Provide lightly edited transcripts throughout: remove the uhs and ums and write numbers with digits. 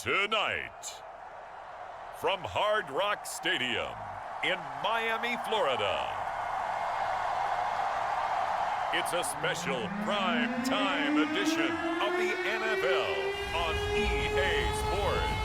Tonight, from Hard Rock Stadium in Miami, Florida, it's a special prime time edition of the NFL on EA Sports.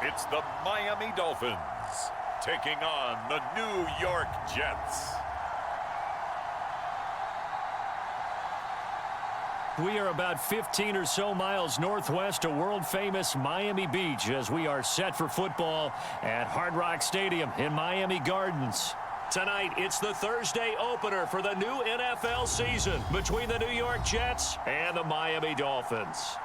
It's the Miami Dolphins taking on the New York Jets. We are about 15 or so miles northwest of world-famous Miami Beach as we are set for football at Hard Rock Stadium in Miami Gardens. Tonight, it's the Thursday opener for the new NFL season between the New York Jets and the Miami Dolphins.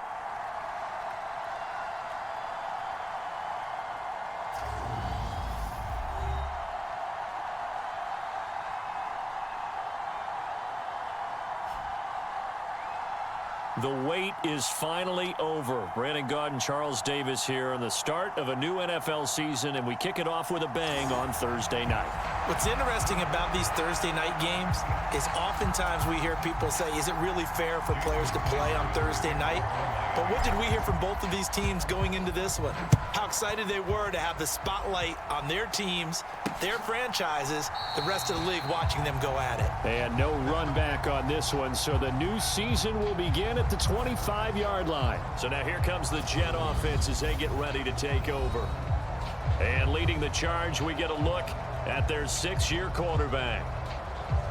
The wait is finally over. Brandon Gaudin, Charles Davis here on the start of a new NFL season, and we kick it off with a bang on Thursday night. What's interesting about these Thursday night games is oftentimes we hear people say, is it really fair for players to play on Thursday night? But what did we hear from both of these teams going into this one? How excited they were to have the spotlight on their teams, their franchises, the rest of the league watching them go at it. And no run back on this one, so the new season will begin at the 25-yard line. So now here comes the Jet offense as they get ready to take over. And leading the charge, we get a look at their 6-year quarterback.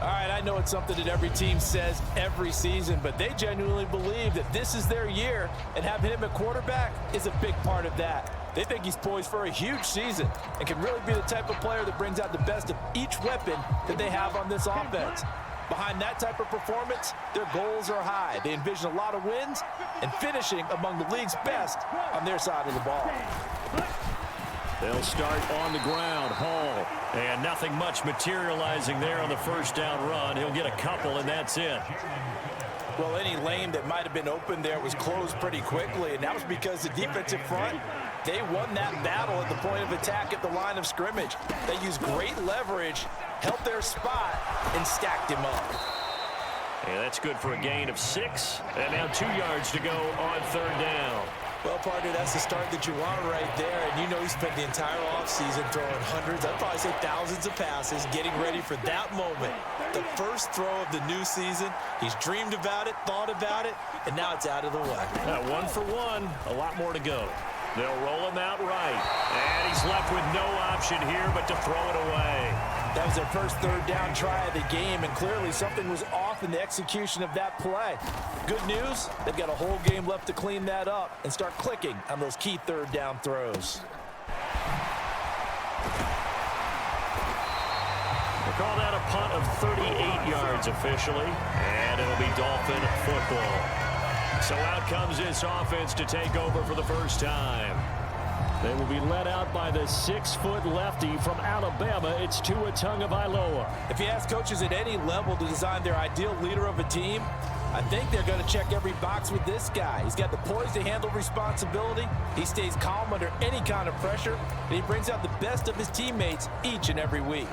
All right, I know it's something that every team says every season, but they genuinely believe that this is their year, and having him at quarterback is a big part of that. They think he's poised for a huge season and can really be the type of player that brings out the best of each weapon that they have on this offense. Behind that type of performance, their goals are high. They envision a lot of wins and finishing among the league's best on their side of the ball. They'll start on the ground. Hall. And nothing much materializing there on the first down run. He'll get a couple, and that's it. Well, any lane that might have been open there was closed pretty quickly, and that was because the defensive front, they won that battle at the point of attack at the line of scrimmage. They used great leverage, held their spot, and stacked him up. Yeah, that's good for a gain of 6. And now 2 yards to go on third down. Well, partner, that's the start that you want right there. And you know he spent the entire offseason throwing hundreds, I'd probably say thousands of passes, getting ready for that moment. The first throw of the new season. He's dreamed about it, thought about it, and now it's out of the way. 1 for 1, a lot more to go. They'll roll him out right. And he's left with no option here but to throw it away. That was their first third down try of the game, and clearly something was off in the execution of that play. Good news, they've got a whole game left to clean that up and start clicking on those key third down throws. We'll call that a punt of 38 yards officially, and it'll be Dolphin football. So out comes this offense to take over for the first time. They will be led out by the 6-foot lefty from Alabama. It's Tua Tagovailoa. If you ask coaches at any level to design their ideal leader of a team, I think they're going to check every box with this guy. He's got the poise to handle responsibility. He stays calm under any kind of pressure, and he brings out the best of his teammates each and every week.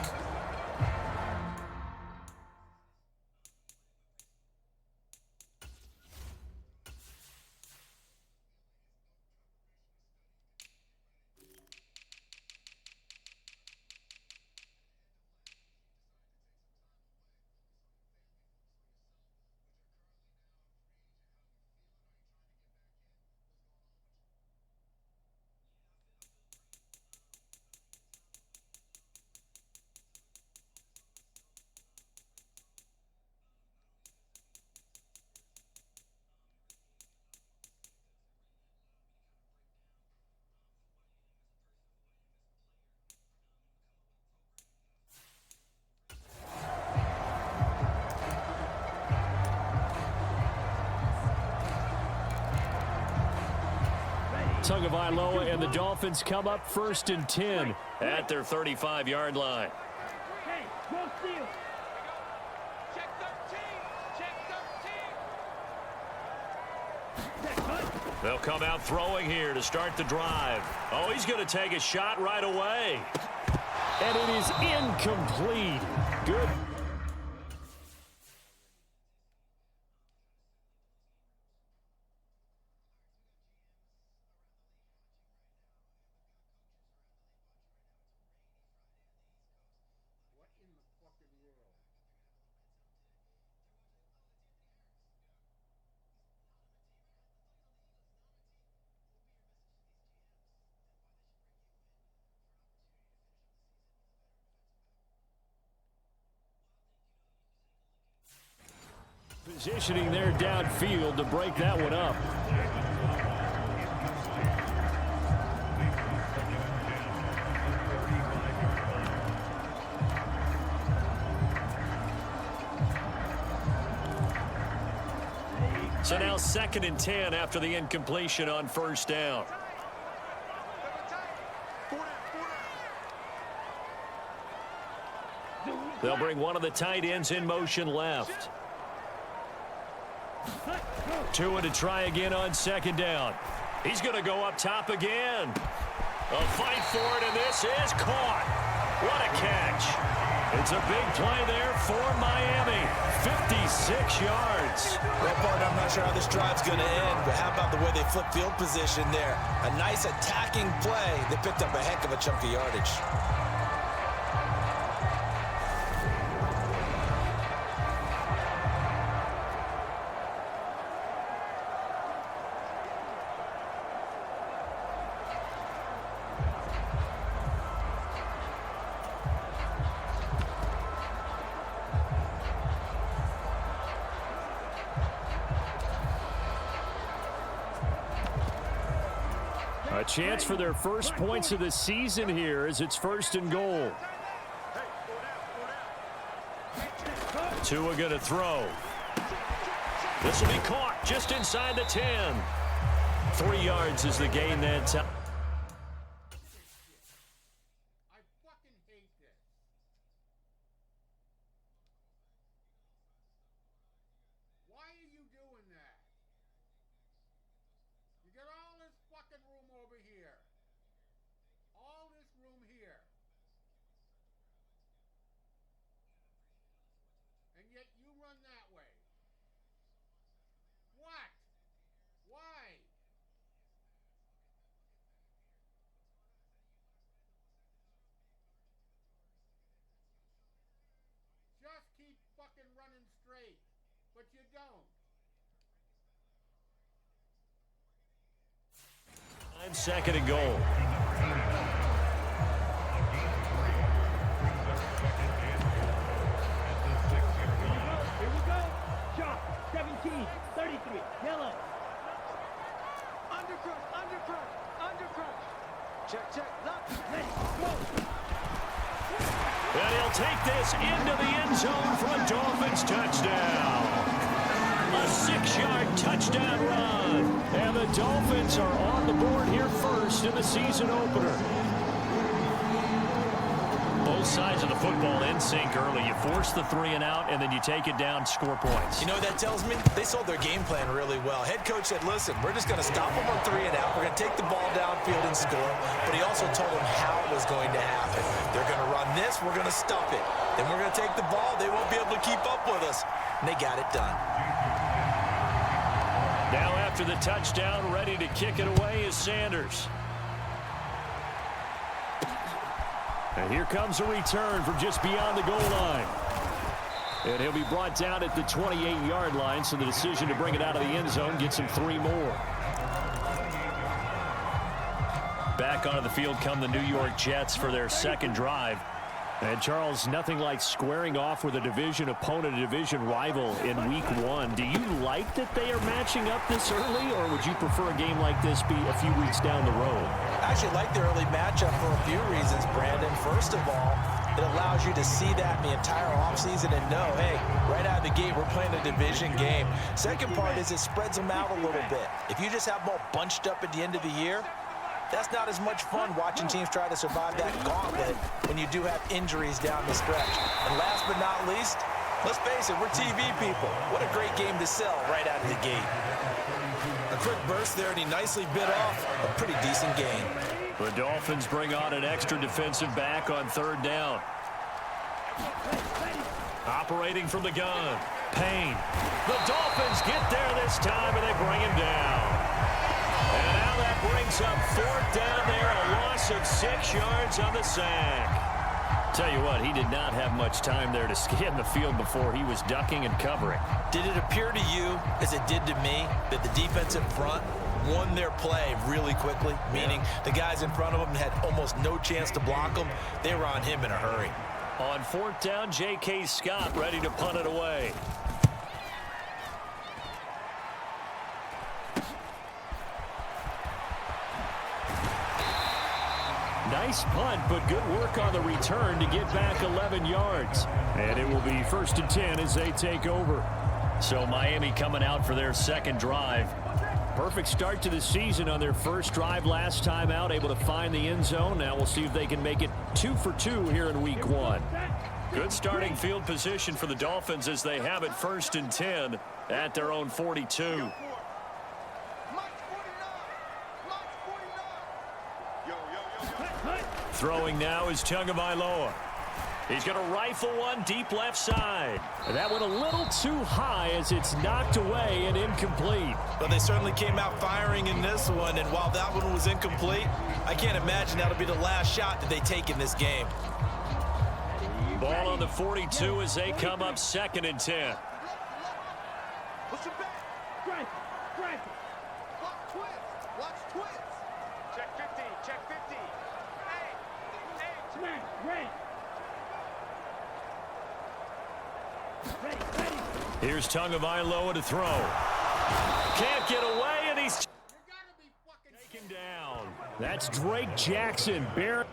Tagovailoa and the Dolphins come up 1st and 10 at their 35-yard line. Hey, go steal. Check 13. Check 13. They'll come out throwing here to start the drive. Oh, he's going to take a shot right away. And it is incomplete. Good. Positioning there downfield to break that one up. So now 2nd and 10 after the incompletion on 1st down. They'll bring one of the tight ends in motion left. Tua to try again on 2nd down. He's going to go up top again. A fight for it, and this is caught. What a catch. It's a big play there for Miami. 56 yards. Well, partner, I'm not sure how this drive's going to end, but how about the way they flip field position there? A nice attacking play. They picked up a heck of a chunk of yardage. A chance for their first points of the season here as it's 1st and goal. Tua going to throw. This will be caught just inside the 10. 3 yards is the gain that time. I fucking hate this. Why are you doing that? You got all this fucking room over here. All this room here. And yet you run that way. What? Why? Just keep fucking running straight. But you don't. 2nd and goal. Here we go. Shot. 17. 33. Yellow. Undercrush. Check. Left. Let's go. And he'll take this into the end zone for a Dolphins touchdown. A 6-yard touchdown run. And the Dolphins are on the board here first in the season opener. Both sides of the football in sync early. You force the 3 and out, and then you take it down, score points. You know what that tells me? They sold their game plan really well. Head coach said, listen, we're just going to stop them on 3 and out. We're going to take the ball downfield and score. But he also told them how it was going to happen. They're going to run this. We're going to stop it. Then we're going to take the ball. They won't be able to keep up with us. And they got it done. Now after the touchdown, ready to kick it away is Sanders. And here comes a return from just beyond the goal line. And he'll be brought down at the 28-yard line, so the decision to bring it out of the end zone gets him 3 more. Back onto the field come the New York Jets for their 2nd drive. And, Charles, nothing like squaring off with a division opponent, a division rival in Week 1. Do you like that they are matching up this early, or would you prefer a game like this be a few weeks down the road? I actually like the early matchup for a few reasons, Brandon. First of all, it allows you to see that in the entire offseason and know, hey, right out of the gate, we're playing a division game. Second part is it spreads them out a little bit. If you just have them all bunched up at the end of the year, that's not as much fun watching teams try to survive that gauntlet when you do have injuries down the stretch. And last but not least, Let's face it, we're TV people. What a great game to sell right out of the gate. A quick burst there, and he nicely bit off a pretty decent gain. The Dolphins bring on an extra defensive back on third down. Operating from the gun. Payne. The Dolphins get there this time, and they bring him down. And now that brings up fourth down there, a loss of 6 yards on the sack. Tell you what, he did not have much time there to scan the field before he was ducking and covering. Did it appear to you, as it did to me, that the defensive front won their play really quickly? Meaning the guys in front of them had almost no chance to block him. They were on him in a hurry. On fourth down, J.K. Scott ready to punt it away. Nice punt, but good work on the return to get back 11 yards. And it will be 1st and 10 as they take over. So Miami coming out for their second drive. Perfect start to the season on their first drive last time out, able to find the end zone. Now we'll see if they can make it 2 for 2 here in week 1. Good starting field position for the Dolphins as they have it 1st and 10 at their own 42. Throwing now is Tagovailoa. He's going to rifle one deep left side. And that went a little too high as it's knocked away and incomplete. But they certainly came out firing in this one, and while that one was incomplete, I can't imagine that'll be the last shot that they take in this game. Ball on the 42 as they come up 2nd and 10. Push it back. Strike. Strike. Watch twist. Watch twist. Check 50. Check 50. Hey. Smash. Red. Ready. Ready. Here's Tagovailoa to throw. Can't get away, and he's taken down. That's Drake Jackson. Barrett.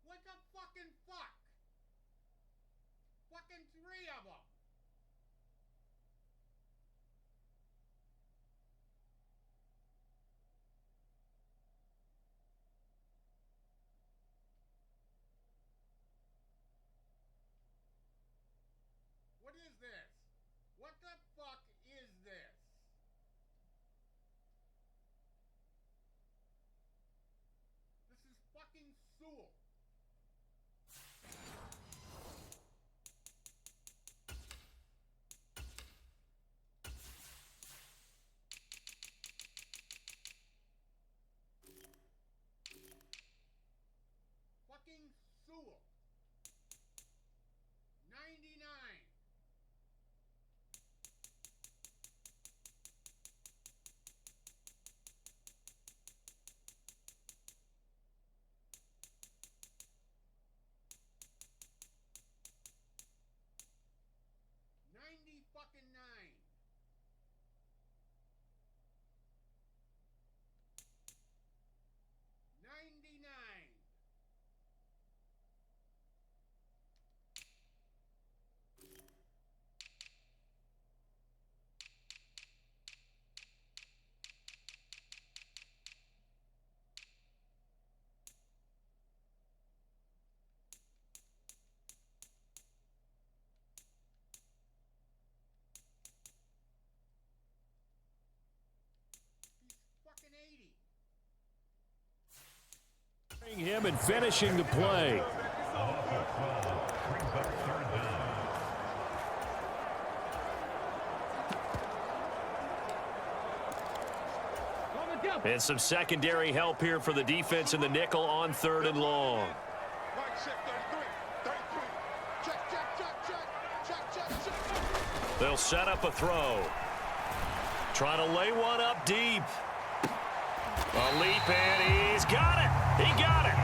What the fucking fuck? Fucking 3 of them. What is this? What the fuck is this? This is fucking Sewell. Fucking Sewell. 99. Fucking 9. 99. Fucking 80. Him and finishing the play. And some secondary help here for the defense in the nickel on 3rd and long. They'll set up a throw. Trying to lay one up deep. A leap, and he's got it. He got it.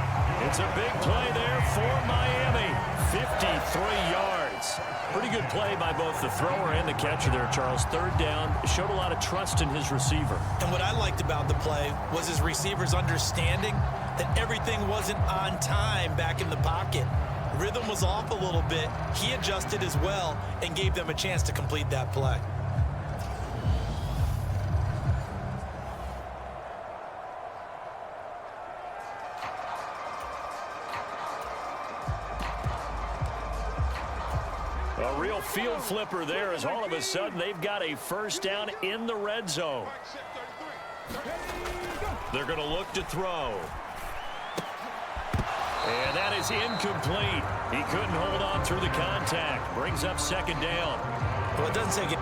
It's a big play there for Miami. 53 yards. Pretty good play by both the thrower and the catcher there, Charles. 3rd down. Showed a lot of trust in his receiver. And what I liked about the play was his receivers understanding that everything wasn't on time back in the pocket. Rhythm was off a little bit. He adjusted as well and gave them a chance to complete that play. A real field flipper there as all of a sudden they've got a first down in the red zone. They're going to look to throw. And that is incomplete. He couldn't hold on through the contact. Brings up second down. Well, it doesn't take it.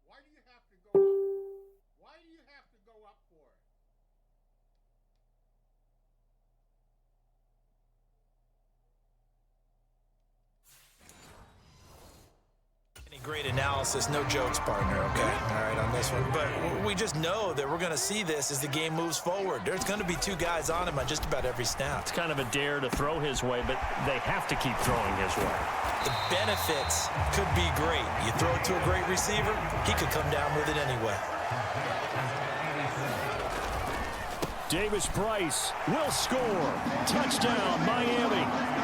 Why do you have to go up? Why do you have to go up for it? Great analysis, no jokes, partner, okay? All right, on this one. But we just know that we're going to see this as the game moves forward. There's going to be two guys on him on just about every snap. It's kind of a dare to throw his way, but they have to keep throwing his way. The benefits could be great. You throw it to a great receiver, he could come down with it anyway. Davis Price will score. Touchdown, Miami.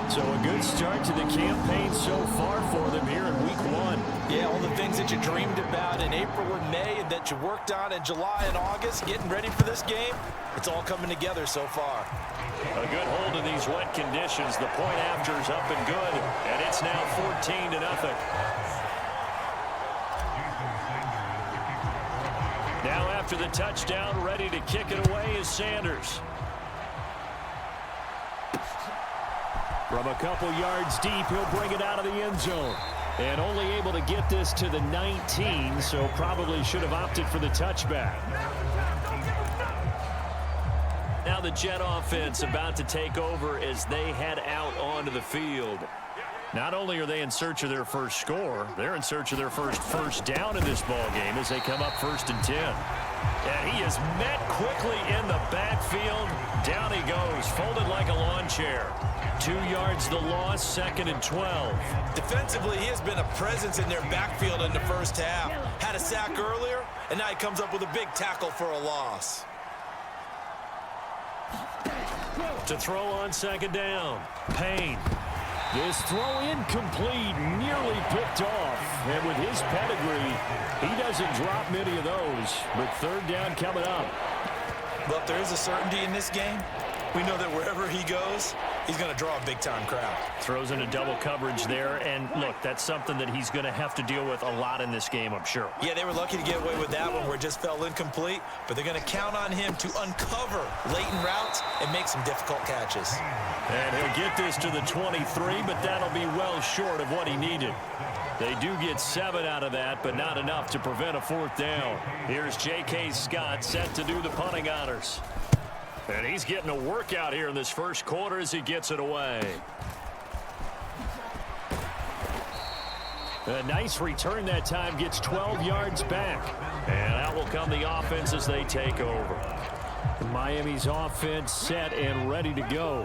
So a good start to the campaign so far for them here in week 1. Yeah, all the things that you dreamed about in April and May and that you worked on in July and August, getting ready for this game, it's all coming together so far. A good hold in these wet conditions. The point after is up and good, and it's now 14-0. Now after the touchdown, ready to kick it away is Sanders. From a couple yards deep, he'll bring it out of the end zone. And only able to get this to the 19, so probably should have opted for the touchback. Now the Jet offense about to take over as they head out onto the field. Not only are they in search of their first score, they're in search of their first down in this ball game as they come up 1st and 10. And he is met quickly in the backfield. Down he goes, folded like a lawn chair. 2 yards the loss, 2nd and 12. Defensively, he has been a presence in their backfield in the first half. Had a sack earlier, and now he comes up with a big tackle for a loss. To throw on 2nd down, Payne. This throw incomplete, nearly picked off. And with his pedigree, he doesn't drop many of those. But 3rd down coming up. But there is a certainty in this game. We know that wherever he goes, he's going to draw a big-time crowd. Throws into double coverage there. And, look, that's something that he's going to have to deal with a lot in this game, I'm sure. Yeah, they were lucky to get away with that one where it just fell incomplete. But they're going to count on him to uncover latent routes and make some difficult catches. And he'll get this to the 23, but that'll be well short of what he needed. They do get 7 out of that, but not enough to prevent a 4th down. Here's J.K. Scott set to do the punting honors. And he's getting a workout here in this first quarter as he gets it away. A nice return that time, gets 12 yards back. And out will come the offense as they take over. Miami's offense set and ready to go.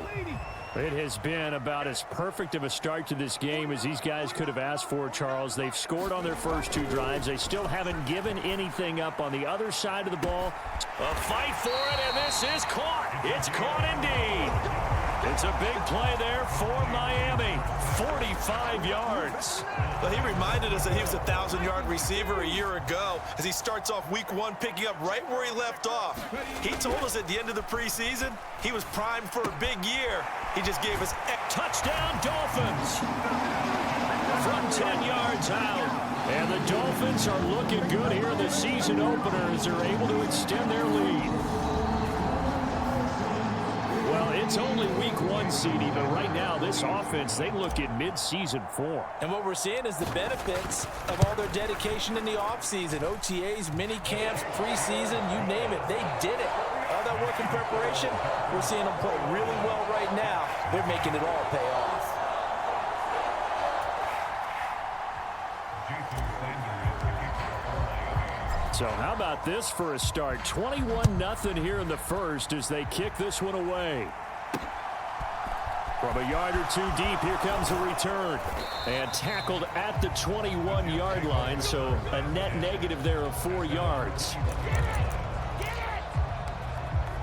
It has been about as perfect of a start to this game as these guys could have asked for, Charles. They've scored on their first 2 drives. They still haven't given anything up on the other side of the ball. A fight for it, and this is caught. It's caught indeed. It's a big play there for Miami. 45 yards. Well, he reminded us that he was a 1,000-yard receiver a year ago as he starts off week 1 picking up right where he left off. He told us at the end of the preseason he was primed for a big year. He just gave us touchdown Dolphins from 10 yards out. And the Dolphins are looking good here in the season opener as they're able to extend their lead. Well, it's only week 1 seeding, but right now this offense, they look in mid-season form. And what we're seeing is the benefits of all their dedication in the offseason. OTAs, mini camps, preseason, you name it, they did it. All that work in preparation, we're seeing them play really well right now. They're making it all pay off. So how about this for a start? 21-0 here in the first as they kick this one away. From a yard or 2 deep, here comes a return. And tackled at the 21-yard line, so a net negative there of 4 yards.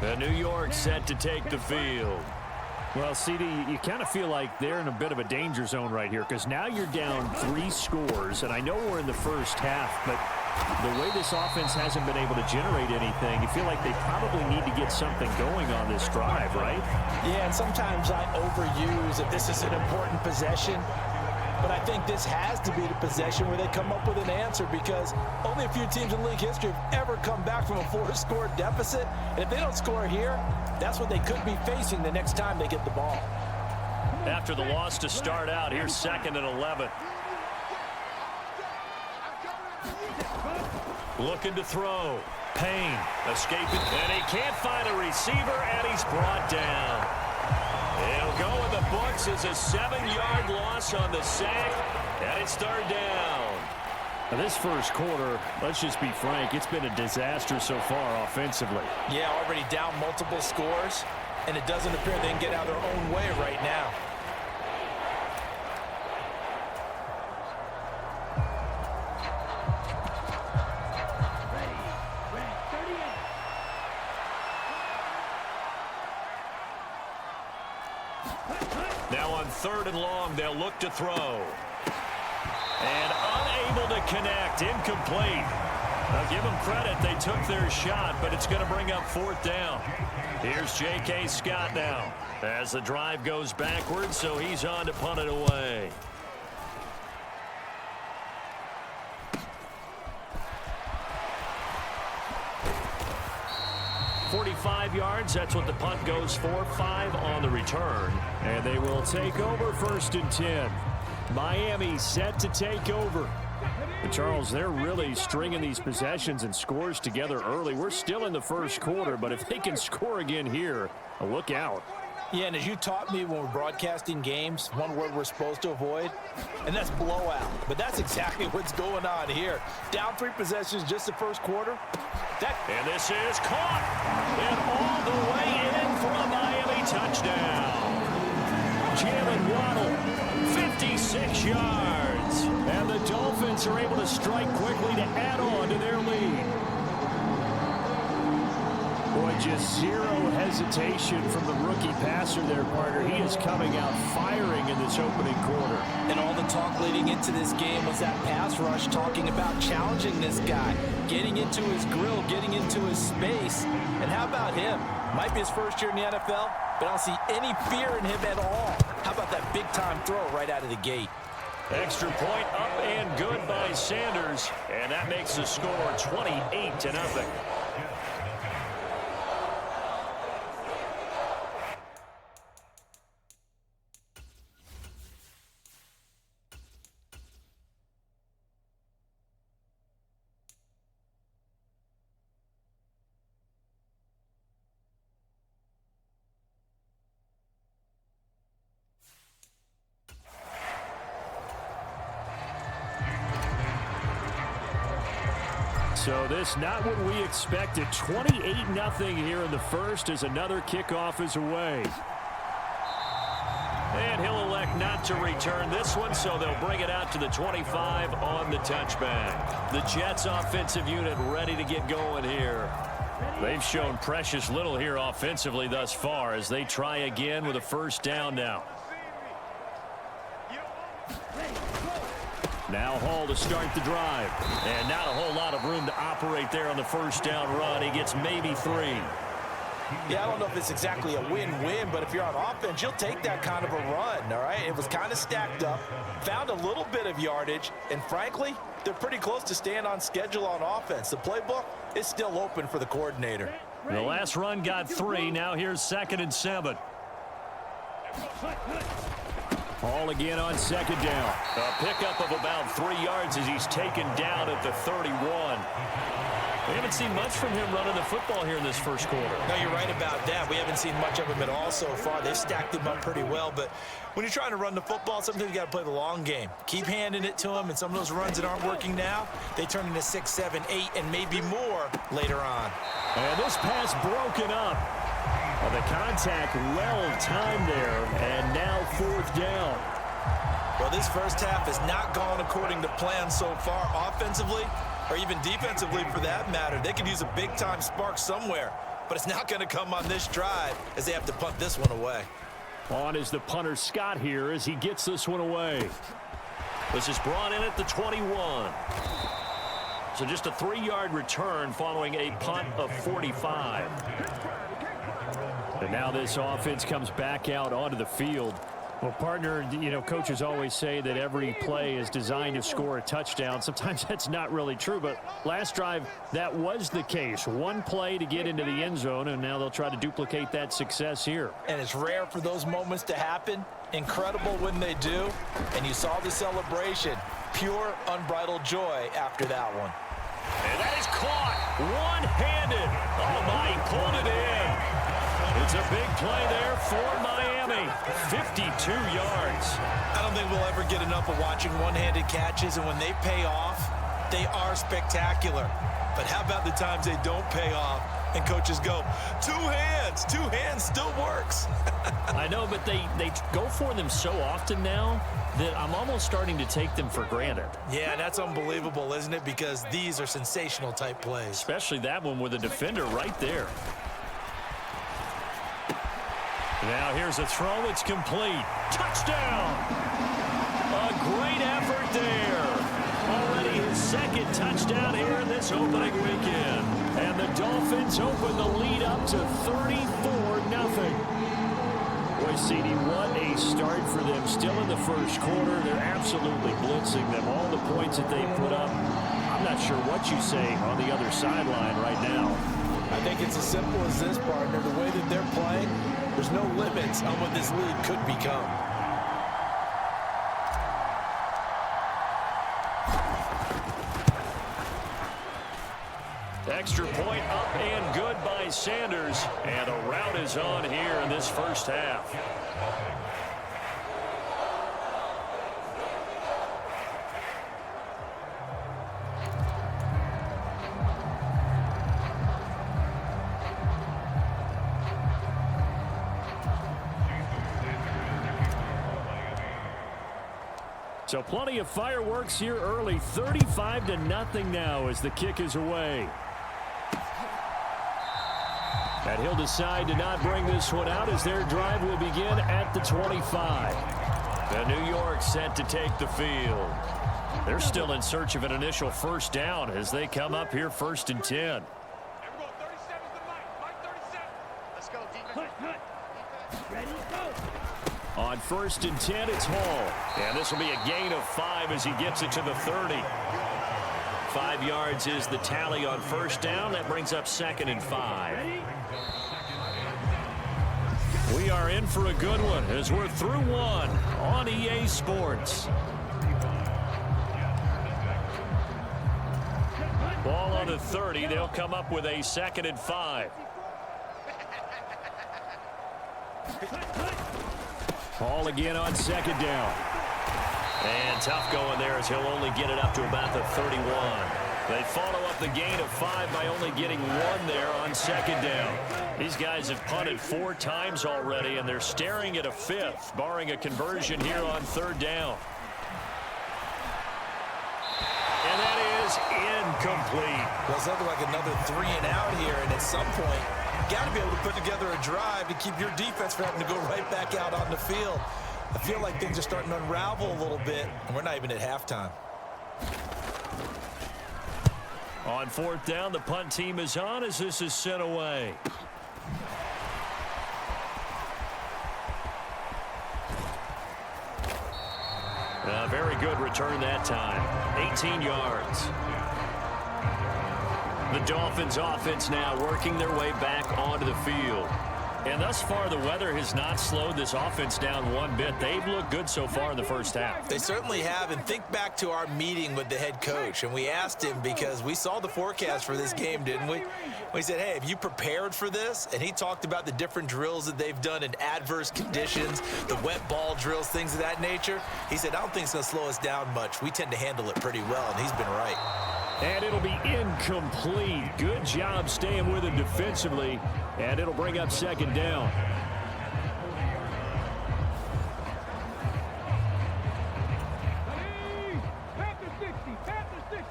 The New York set to take the field. Well, CD, you kind of feel like they're in a bit of a danger zone right here because now you're down 3 scores, and I know we're in the first half, but the way this offense hasn't been able to generate anything, you feel like they probably need to get something going on this drive, right? Yeah, and sometimes I overuse that this is an important possession. But I think this has to be the possession where they come up with an answer because only a few teams in league history have ever come back from a 4-score deficit. And if they don't score here, that's what they could be facing the next time they get the ball. After the loss to start out, here's 2nd and 11. Looking to throw. Payne escaping. And he can't find a receiver, and he's brought down. It'll go in the books as a 7-yard loss on the sack, and it's 3rd down. Now this first quarter, let's just be frank, it's been a disaster so far offensively. Yeah, already down multiple scores, and it doesn't appear they can get out of their own way right now. Now on 3rd and long, they'll look to throw. And unable to connect, incomplete. Now give them credit, they took their shot, but it's going to bring up 4th down. Here's J.K. Scott now as the drive goes backwards, so he's on to punt it away. .45 yards, that's what the punt goes for. 5 on the return. And they will take over 1st and 10. Miami set to take over. But Charles, they're really stringing these possessions and scores together early. We're still in the first quarter, but if they can score again here, look out. Yeah, and as you taught me when we're broadcasting games, one word we're supposed to avoid, and that's blowout. But that's exactly what's going on here. Down 3 possessions just the first quarter. And this is caught. And all the way in for a Miami touchdown. Jalen Waddle, 56 yards. And the Dolphins are able to strike quickly to add on to their lead. Boy, just zero hesitation from the rookie passer there, partner. He is coming out firing in this opening quarter. And all the talk leading into this game was that pass rush talking about challenging this guy, getting into his grill, getting into his space. And how about him? Might be his first year in the NFL, but I don't see any fear in him at all. How about that big-time throw right out of the gate? Extra point up and good by Sanders. And that makes the score 28-0. So this not what we expected. 28-0 here in the first as another kickoff is away. And he'll elect not to return this one, so they'll bring it out to the 25 on the touchback. The Jets offensive unit ready to get going here. They've shown precious little here offensively thus far as they try again with a 1st down now. Now Hall to start the drive. And not a whole lot of room to operate there on the 1st down run. He gets maybe 3. Yeah, I don't know if it's exactly a win-win, but if you're on offense, you'll take that kind of a run, all right? It was kind of stacked up, found a little bit of yardage, and frankly, they're pretty close to staying on schedule on offense. The playbook is still open for the coordinator. The last run got 3. Now here's 2nd and 7. Hall again on 2nd down. A pickup of about 3 yards as he's taken down at the 31. We haven't seen much from him running the football here in this first quarter. No, you're right about that. We haven't seen much of him at all so far. They've stacked him up pretty well, but when you're trying to run the football, sometimes you got to play the long game. Keep handing it to him, and some of those runs that aren't working now, they turn into 6, 7, 8, and maybe more later on. And this pass broken up. Well, the contact well-timed there, and now 4th down. Well, this first half has not gone according to plan so far offensively, or even defensively for that matter. They could use a big-time spark somewhere, but it's not going to come on this drive as they have to punt this one away. On is the punter Scott here as he gets this one away. This is brought in at the 21. So just a 3-yard return following a punt of 45. And now this offense comes back out onto the field. Well, partner, you know, coaches always say that every play is designed to score a touchdown. Sometimes that's not really true, but last drive, that was the case. One play to get into the end zone, and now they'll try to duplicate that success here. And it's rare for those moments to happen. Incredible when they do. And you saw the celebration. Pure, unbridled joy after that one. And that is caught one-handed. Oh, my, he pulled it in. It's a big play there for Miami. 52 yards. I don't think we'll ever get enough of watching one-handed catches, and when they pay off, they are spectacular. But how about the times they don't pay off and coaches go, two hands still works. I know, but they go for them so often now that I'm almost starting to take them for granted. Yeah, that's unbelievable, isn't it? Because these are sensational type plays. Especially that one with a defender right there. Now here's a throw. It's complete. Touchdown! A great effort there. Already his second touchdown here in this opening weekend. And the Dolphins open the lead up to 34-0. Boy, CD, what a start for them. Still in the first quarter. They're absolutely blitzing them. All the points that they put up. I'm not sure what you say on the other sideline right now. I think it's as simple as this, partner. The way that they're playing, there's no limits on what this league could become. Extra point up and good by Sanders. And a rout is on here in this first half. So plenty of fireworks here early. 35-0 now as the kick is away. And he'll decide to not bring this one out as their drive will begin at the 25. The New York set to take the field. They're still in search of an initial first down as they come up here 1st and 10. Everyone, 37's the Mike 37. Let's go, defense. Ready, go. On 1st and 10, it's Hall. And this will be a gain of 5 as he gets it to the 30. 5 yards is the tally on first down. That brings up 2nd and 5. We are in for a good one as we're through one on EA Sports. Ball on the 30. They'll come up with a 2nd and 5. Ball again on 2nd down. And tough going there as he'll only get it up to about the 31. They follow up the gain of 5 by only getting 1 there on 2nd down. These guys have punted 4 times already, and they're staring at a 5th, barring a conversion here on 3rd down. And that is incomplete. Well, it's looking like another 3 and out here, and at some point, you got to be able to put together a drive to keep your defense from having to go right back out on the field. I feel like things are starting to unravel a little bit, and we're not even at halftime. On 4th down, the punt team is on as this is sent away. A very good return that time. 18 yards. The Dolphins offense now working their way back onto the field. And thus far, the weather has not slowed this offense down one bit. They've looked good so far in the first half. They certainly have, and think back to our meeting with the head coach, and we asked him because we saw the forecast for this game, didn't we? We said, hey, have you prepared for this? And he talked about the different drills that they've done in adverse conditions, the wet ball drills, things of that nature. He said, I don't think it's going to slow us down much. We tend to handle it pretty well, and he's been right. And it'll be incomplete. Good job staying with him defensively. And it'll bring up 2nd down. Panther 60, Panther 60.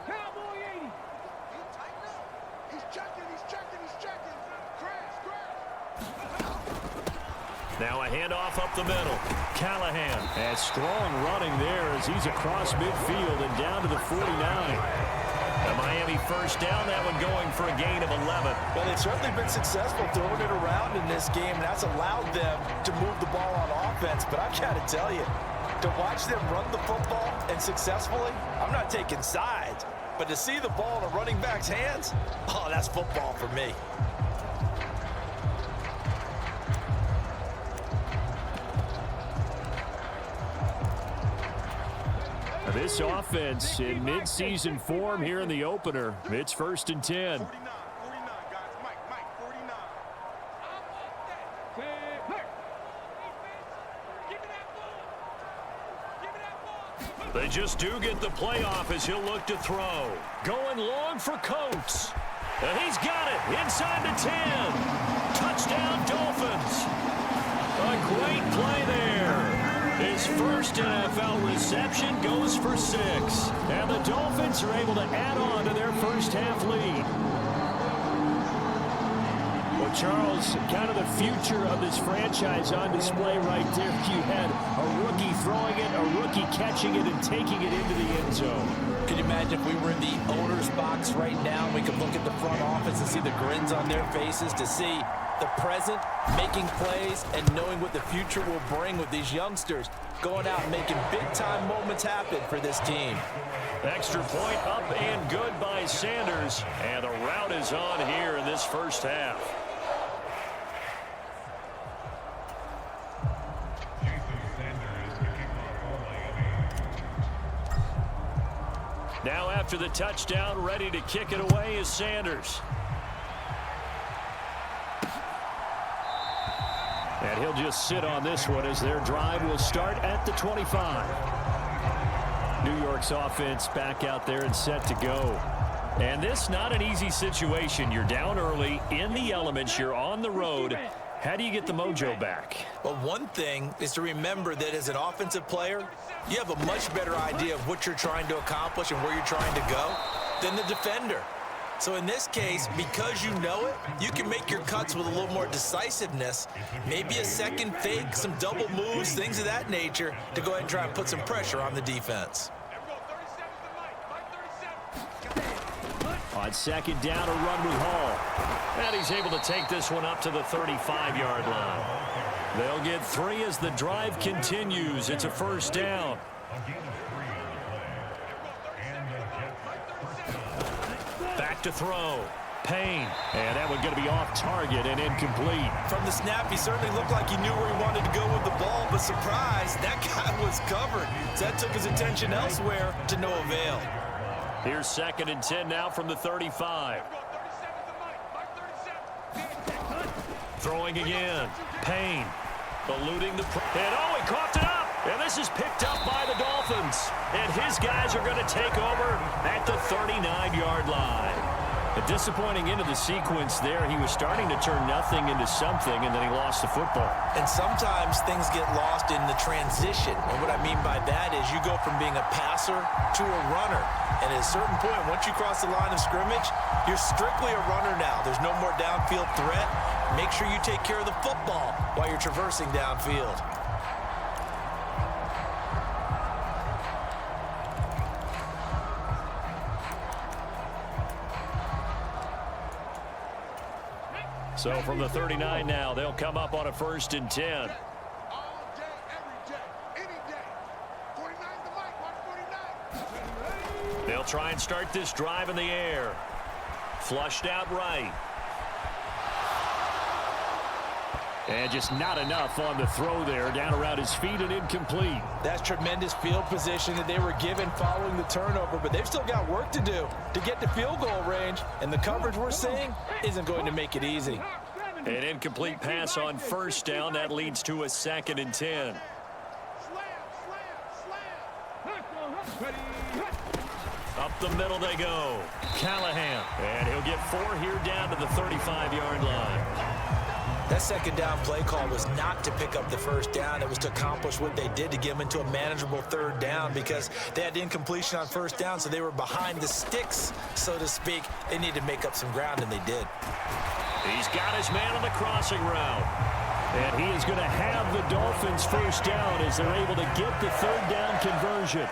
Cowboy 80. He's checking. Crash. Now a handoff up the middle. Callahan. And strong running there as he's across midfield and down to the 49. The Miami first down, that one going for a gain of 11. Well, they've certainly been successful throwing it around in this game, and that's allowed them to move the ball on offense. But I've got to tell you, to watch them run the football and successfully, I'm not taking sides. But to see the ball in a running back's hands, oh, that's football for me. This offense in mid-season form here in the opener. It's 1st and 10. 49, guys. Mike, 49. They just do get the playoff as he'll look to throw. Going long for Coates. And he's got it inside the 10. Touchdown, Dolphins. A great play there. His first NFL reception goes for 6. And the Dolphins are able to add on to their first half lead. Well, Charles, kind of the future of this franchise on display right there. You had a rookie throwing it, a rookie catching it, and taking it into the end zone. Can you imagine if we were in the owner's box right now and we could look at the front office and see the grins on their faces, to see the present making plays and knowing what the future will bring with these youngsters going out and making big-time moments happen for this team. Extra point up and good by Sanders. And the route is on here in this first half. Now after the touchdown, ready to kick it away is Sanders. And he'll just sit on this one as their drive will start at the 25. New York's offense back out there and set to go. And this not an easy situation. You're down early, in the elements, you're on the road. How do you get the mojo back? Well, one thing is to remember that as an offensive player, you have a much better idea of what you're trying to accomplish and where you're trying to go than the defender. So in this case, because you know it, you can make your cuts with a little more decisiveness, maybe a second fake, some double moves, things of that nature, to go ahead and try and put some pressure on the defense. On second down, a run with Hall. And he's able to take this one up to the 35-yard line. They'll get 3 as the drive continues. It's a first down. Back to throw. Payne. And that one going to be off target and incomplete. From the snap, he certainly looked like he knew where he wanted to go with the ball, but surprise, that guy was covered. So that took his attention elsewhere to no avail. Here's 2nd and 10 now from the 35. Throwing again. Payne. Eluding the... And oh, he coughed it up. And this is picked up by the Dolphins. And his guys are going to take over at the 39-yard line. A disappointing end of the sequence there. He was starting to turn nothing into something, and then he lost the football. And sometimes things get lost in the transition. And what I mean by that is you go from being a passer to a runner. And at a certain point, once you cross the line of scrimmage, you're strictly a runner now. There's no more downfield threat. Make sure you take care of the football while you're traversing downfield. So from the 39 now, they'll come up on a 1st and 10. All day, every day, any day. 49 the mic, watch 49. They'll try and start this drive in the air. Flushed out right. And just not enough on the throw there. Down around his feet and incomplete. That's tremendous field position that they were given following the turnover, but they've still got work to do to get to field goal range, and the coverage we're seeing isn't going to make it easy. An incomplete pass on 1st down. That leads to a 2nd and 10. Up the middle they go. Callahan. And he'll get 4 here down to the 35-yard line. That second down play call was not to pick up the first down. It was to accomplish what they did to get them into a manageable 3rd down because they had incompletion on 1st down, so they were behind the sticks, so to speak. They needed to make up some ground, and they did. He's got his man on the crossing route. And he is going to have the Dolphins first down as they're able to get the third down conversion.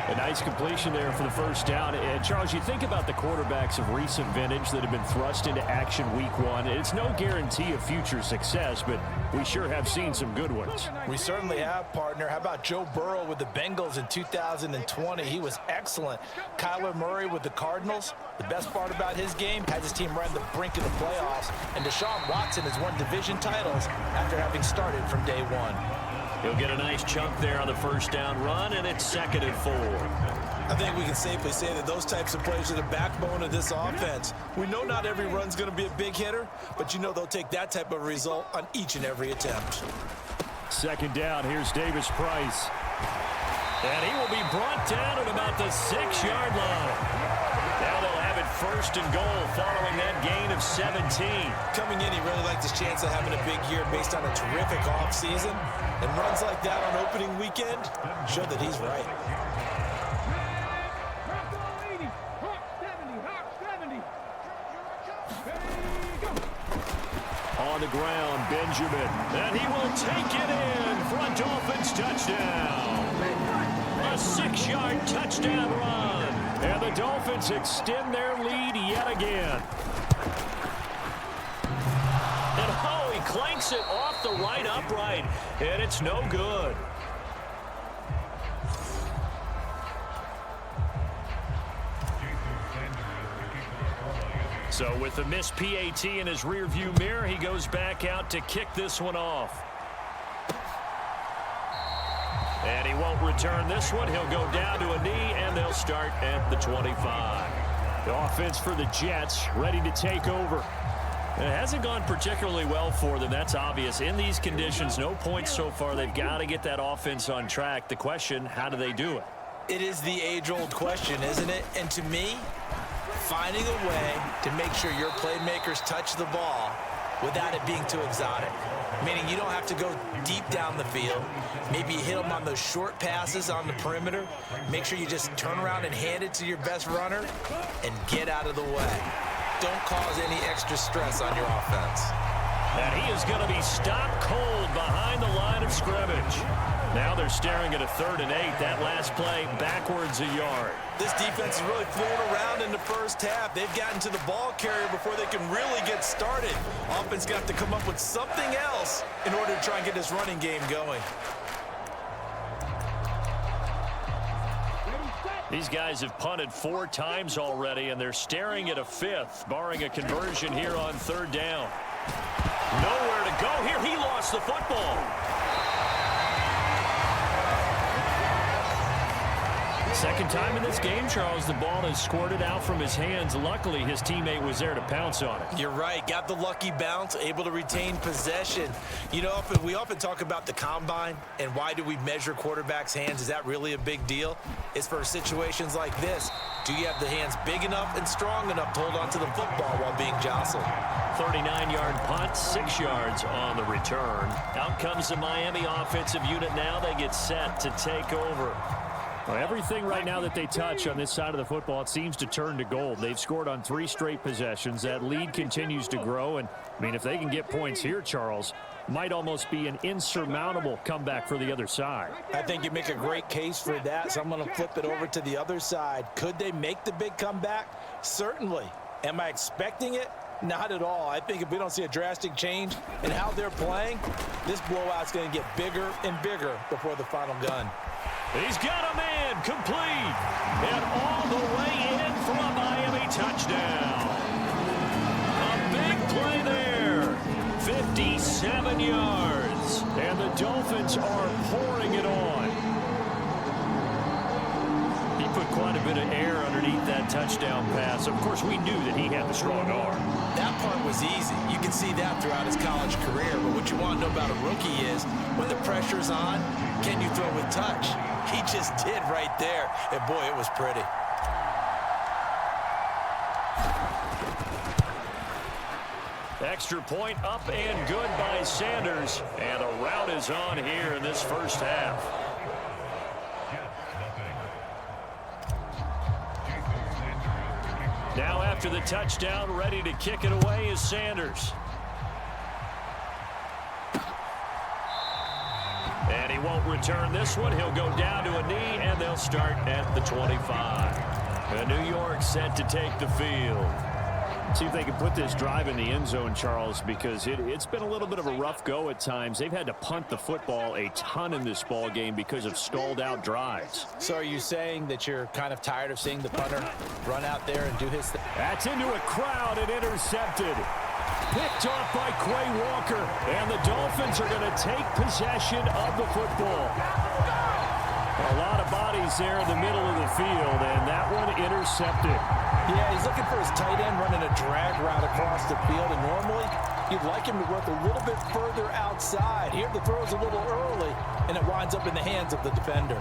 A nice completion there for the first down. And Charles, you think about the quarterbacks of recent vintage that have been thrust into action week one. It's no guarantee of future success, but we sure have seen some good ones. We certainly have, partner. How about Joe Burrow with the Bengals in 2020? He was excellent. Kyler Murray with the Cardinals. The best part about his game has his team right on the brink of the playoffs. And Deshaun Watson has won division titles after having started from day one. He'll get a nice chunk there on the first down run, and it's 2nd and 4. I think we can safely say that those types of plays are the backbone of this offense. We know not every run's going to be a big hitter, but you know they'll take that type of result on each and every attempt. 2nd down, here's Davis Price. And he will be brought down at about the 6-yard line. Now they'll have it 1st and goal following that gain of 17. Coming in, he really liked his chance of having a big year based on a terrific offseason. And runs like that on opening weekend show that he's right. On the ground, Benjamin. And he will take it in for a Dolphins touchdown. A 6-yard touchdown run. And the Dolphins extend their lead yet again. And oh, he clanks it off the right upright. And it's no good. So with the missed PAT in his rearview mirror, he goes back out to kick this one off. And he won't return this one. He'll go down to a knee, and they'll start at the 25. The offense for the Jets ready to take over. It hasn't gone particularly well for them. That's obvious. In these conditions, no points so far. They've got to get that offense on track. The question, how do they do it? It is the age-old question, isn't it? And to me, finding a way to make sure your playmakers touch the ball without it being too exotic. Meaning you don't have to go deep down the field. Maybe you hit them on those short passes on the perimeter. Make sure you just turn around and hand it to your best runner and get out of the way. Don't cause any extra stress on your offense. And he is going to be stopped cold behind the line of scrimmage. Now they're staring at a 3rd and 8. That last play backwards a yard. This defense is really throwing around in the first half. They've gotten to the ball carrier before they can really get started. Offense got to come up with something else in order to try and get this running game going. These guys have punted 4 times already, and they're staring at a 5th, barring a conversion here on 3rd down. Nowhere to go here. He lost the football. Second time in this game, Charles, the ball has squirted out from his hands. Luckily, his teammate was there to pounce on it. You're right. Got the lucky bounce, able to retain possession. You know, we often talk about the combine and why do we measure quarterbacks' hands. Is that really a big deal? It's for situations like this. Do you have the hands big enough and strong enough to hold on to the football while being jostled? 39-yard punt, 6 yards on the return. Out comes the Miami offensive unit now. They get set to take over. Well, everything right now that they touch on this side of the football, it seems to turn to gold. They've scored on 3 straight possessions. That lead continues to grow. And, I mean, if they can get points here, Charles, might almost be an insurmountable comeback for the other side. I think you make a great case for that, so I'm going to flip it over to the other side. Could they make the big comeback? Certainly. Am I expecting it? Not at all. I think if we don't see a drastic change in how they're playing, this blowout's going to get bigger and bigger before the final gun. He's got a man complete. And all the way in for a Miami touchdown. A big play there. 57 yards. And the Dolphins are pouring it on. He put quite a bit of air underneath that touchdown pass. Of course, we knew that he had the strong arm. That part was easy. You can see that throughout his college career. But what you want to know about a rookie is when the pressure's on, can you throw with touch? He just did right there. And, boy, it was pretty. Extra point up and good by Sanders. And a rout is on here in this first half. Now after the touchdown, ready to kick it away is Sanders. And he won't return this one. He'll go down to a knee, and they'll start at the 25. And New York set to take the field. See if they can put this drive in the end zone, Charles, because it's been a little bit of a rough go at times. They've had to punt the football a ton in this ball game because of stalled out drives. So are you saying that you're kind of tired of seeing the punter run out there and do his thing? That's into a crowd and intercepted. Picked off by Quay Walker, and the Dolphins are going to take possession of the football. A lot of bodies there in the middle of the field, and that one intercepted. Yeah, he's looking for his tight end running a drag route across the field, and normally you'd like him to work a little bit further outside. Here the throw is a little early, and it winds up in the hands of the defender.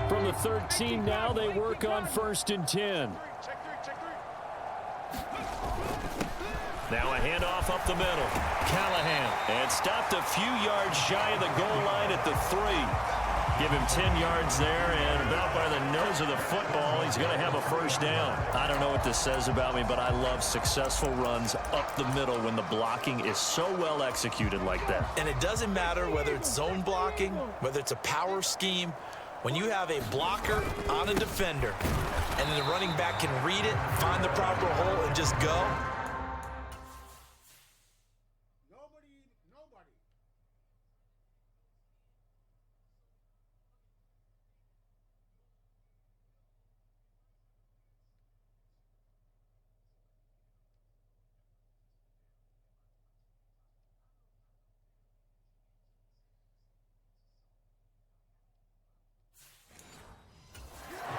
From the 13 now, they work on 1st and 10. Now a handoff up the middle. Callahan, and stopped a few yards shy of the goal line at the 3. Give him 10 yards there, and about by the nose of the football, he's going to have a first down. I don't know what this says about me, but I love successful runs up the middle when the blocking is so well executed like that. And it doesn't matter whether it's zone blocking, whether it's a power scheme. When you have a blocker on a defender, and then the running back can read it, find the proper hole, and just go.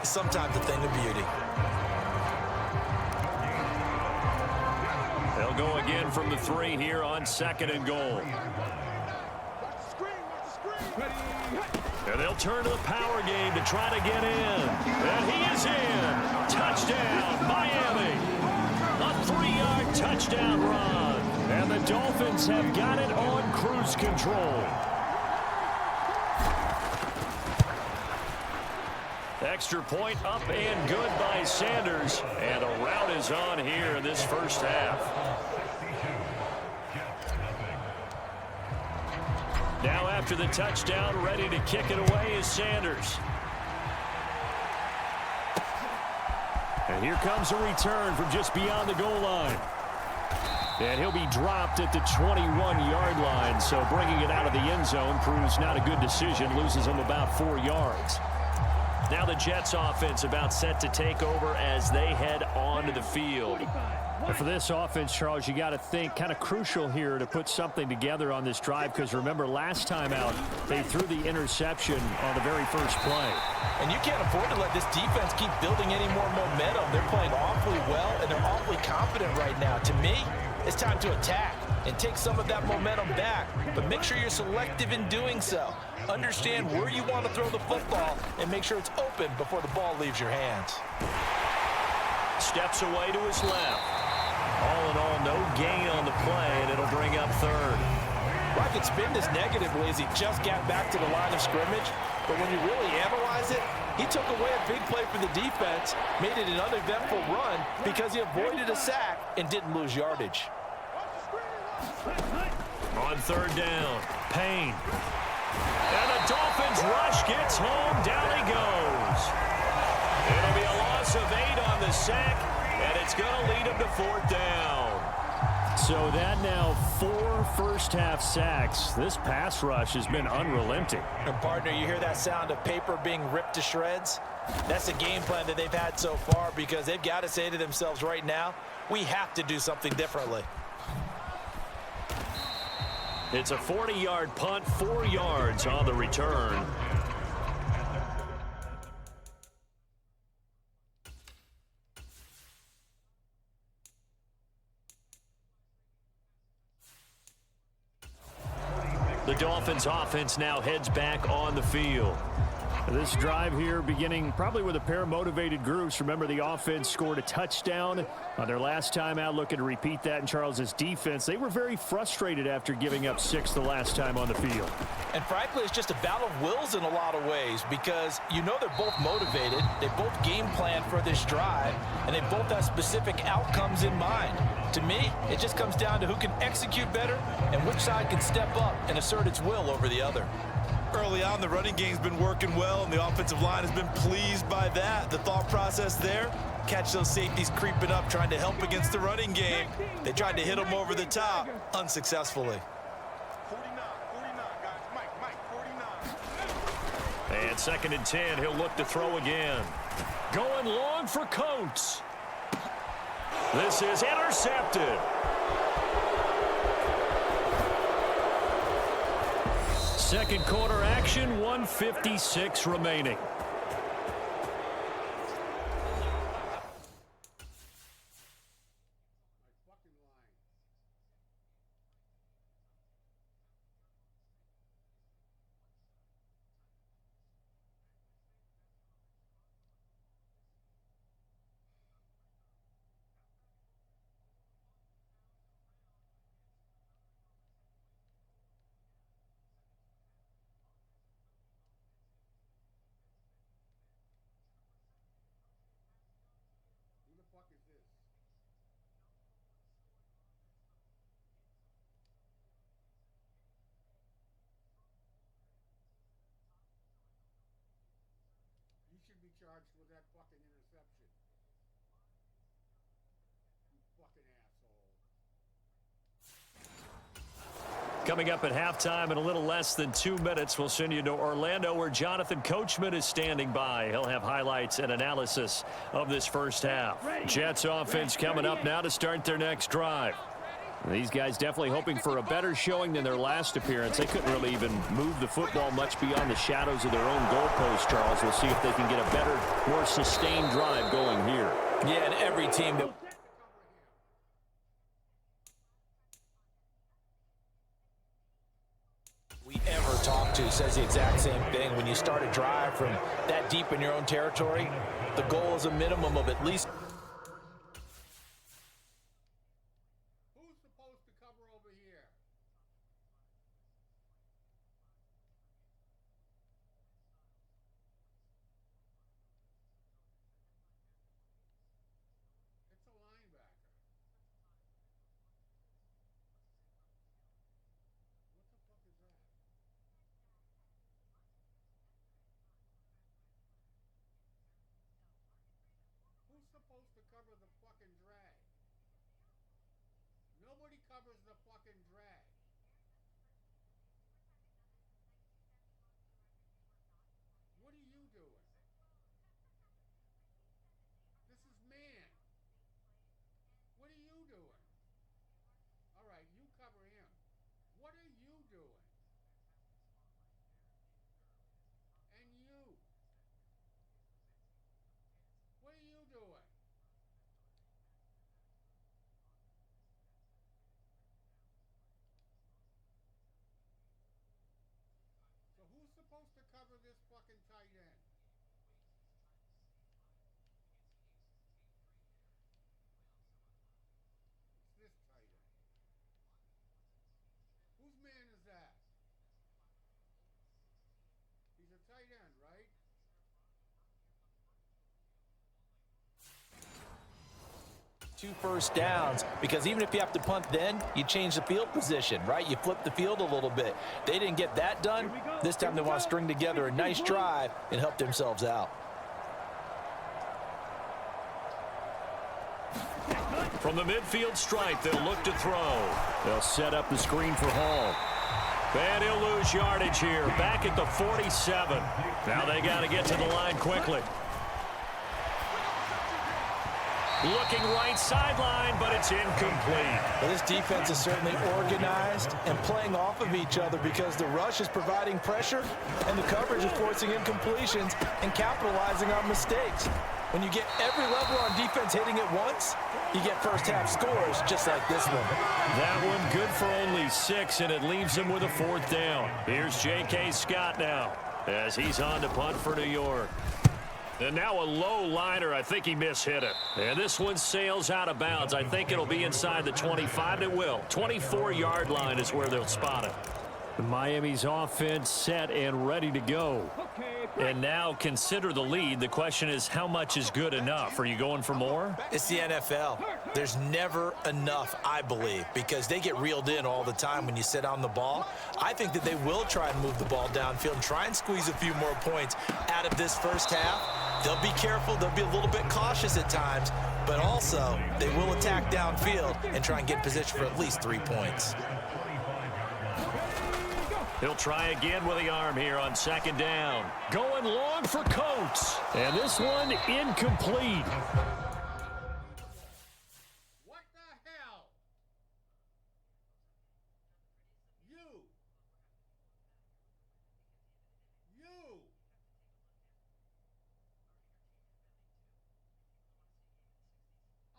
Sometimes a thing of beauty. They'll go again from the 3 here on 2nd and goal. And they'll turn to the power game to try to get in. And he is in. Touchdown, Miami. A 3-yard touchdown run. And the Dolphins have got it on cruise control. Extra point up and good by Sanders. And a rout is on here in this first half. Now after the touchdown, ready to kick it away is Sanders. And here comes a return from just beyond the goal line. And he'll be dropped at the 21-yard line. So bringing it out of the end zone proves not a good decision. Loses him about 4 yards. Now the Jets offense about set to take over as they head onto the field. For this offense, Charles, you got to think kind of crucial here to put something together on this drive, because remember last time out they threw the interception on the very first play. And you can't afford to let this defense keep building any more momentum. They're playing awfully well, and they're awfully confident right now. To me, it's time to attack and take some of that momentum back, but make sure you're selective in doing so. Understand where you want to throw the football and make sure it's open before the ball leaves your hands. Steps away to his left. All in all, no gain on the play, and it'll bring up 3rd. Well, I could spin this negatively as he just got back to the line of scrimmage, but when you really analyze it, he took away a big play for the defense, made it an uneventful run because he avoided a sack and didn't lose yardage. On 3rd down, Payne. And the Dolphins rush gets home. Down he goes. It'll be a loss of 8 on the sack, and it's going to lead him to 4th down. So that now 4 first-half sacks. This pass rush has been unrelenting. And partner, you hear that sound of paper being ripped to shreds? That's the game plan that they've had so far, because they've got to say to themselves right now, we have to do something differently. It's a 40-yard punt, 4 yards on the return. The Dolphins offense now heads back on the field. This drive here beginning probably with a pair of motivated groups. Remember, the offense scored a touchdown on their last time out, looking to repeat that in Charles's defense. They were very frustrated after giving up 6 the last time on the field. And frankly, it's just a battle of wills in a lot of ways, because you know they're both motivated, they both game plan for this drive, and they both have specific outcomes in mind. To me, it just comes down to who can execute better and which side can step up and assert its will over the other. Early on, the running game's been working well, and the offensive line has been pleased by that. The thought process there, catch those safeties creeping up, trying to help against the running game. They tried to hit them over the top, unsuccessfully. 49, guys. Mike, 49. And 2nd and 10, he'll look to throw again. Going long for Coates. This is intercepted. Second quarter action, 1:56 remaining. You should be charged with that fucking interception. You fucking asshole. Coming up at halftime in a little less than 2 minutes, we'll send you to Orlando where Jonathan Coachman is standing by. He'll have highlights and analysis of this first half. Jets offense coming up now to start their next drive. These guys definitely hoping for a better showing than their last appearance. They couldn't really even move the football much beyond the shadows of their own goalpost, Charles. We'll see if they can get a better, more sustained drive going here. Yeah, and every team that we ever talk to says the exact same thing. When you start a drive from that deep in your own territory, the goal is a minimum of at least supposed to cover the fucking drag? Nobody covers the fucking drag. What are you doing? This is man. What are you doing? All right, you cover him. What are you doing? And you. What are you doing? So who's supposed to cover this fucking tight end? It's this tight end. Whose man is that? He's a tight end, right? 2 first downs, because even if you have to punt then, you change the field position, right? You flip the field a little bit. They didn't get that done. This time they want to string together a nice drive and help themselves out. From the midfield stripe, they'll look to throw. They'll set up the screen for Hall. And he'll lose yardage here, back at the 47. Now they got to get to the line quickly. Looking right sideline, but it's incomplete. Well, this defense is certainly organized and playing off of each other because the rush is providing pressure and the coverage is forcing incompletions and capitalizing on mistakes. When you get every level on defense hitting at once, you get first-half scores just like this one. That one good for only 6, and it leaves him with a 4th down. Here's J.K. Scott now as he's on to punt for New York. And now a low liner. I think he mishit it. And this one sails out of bounds. I think it'll be inside the 25. It will. 24-yard line is where they'll spot it. Miami's offense set and ready to go. And now consider the lead. The question is, how much is good enough? Are you going for more? It's the NFL. There's never enough, I believe, because they get reeled in all the time when you sit on the ball. I think that they will try and move the ball downfield and try and squeeze a few more points out of this first half. They'll be careful. They'll be a little bit cautious at times, but also they will attack downfield and try and get in position for at least 3 points. He'll try again with the arm here on second down. Going long for Coates. And this one incomplete. What the hell? You.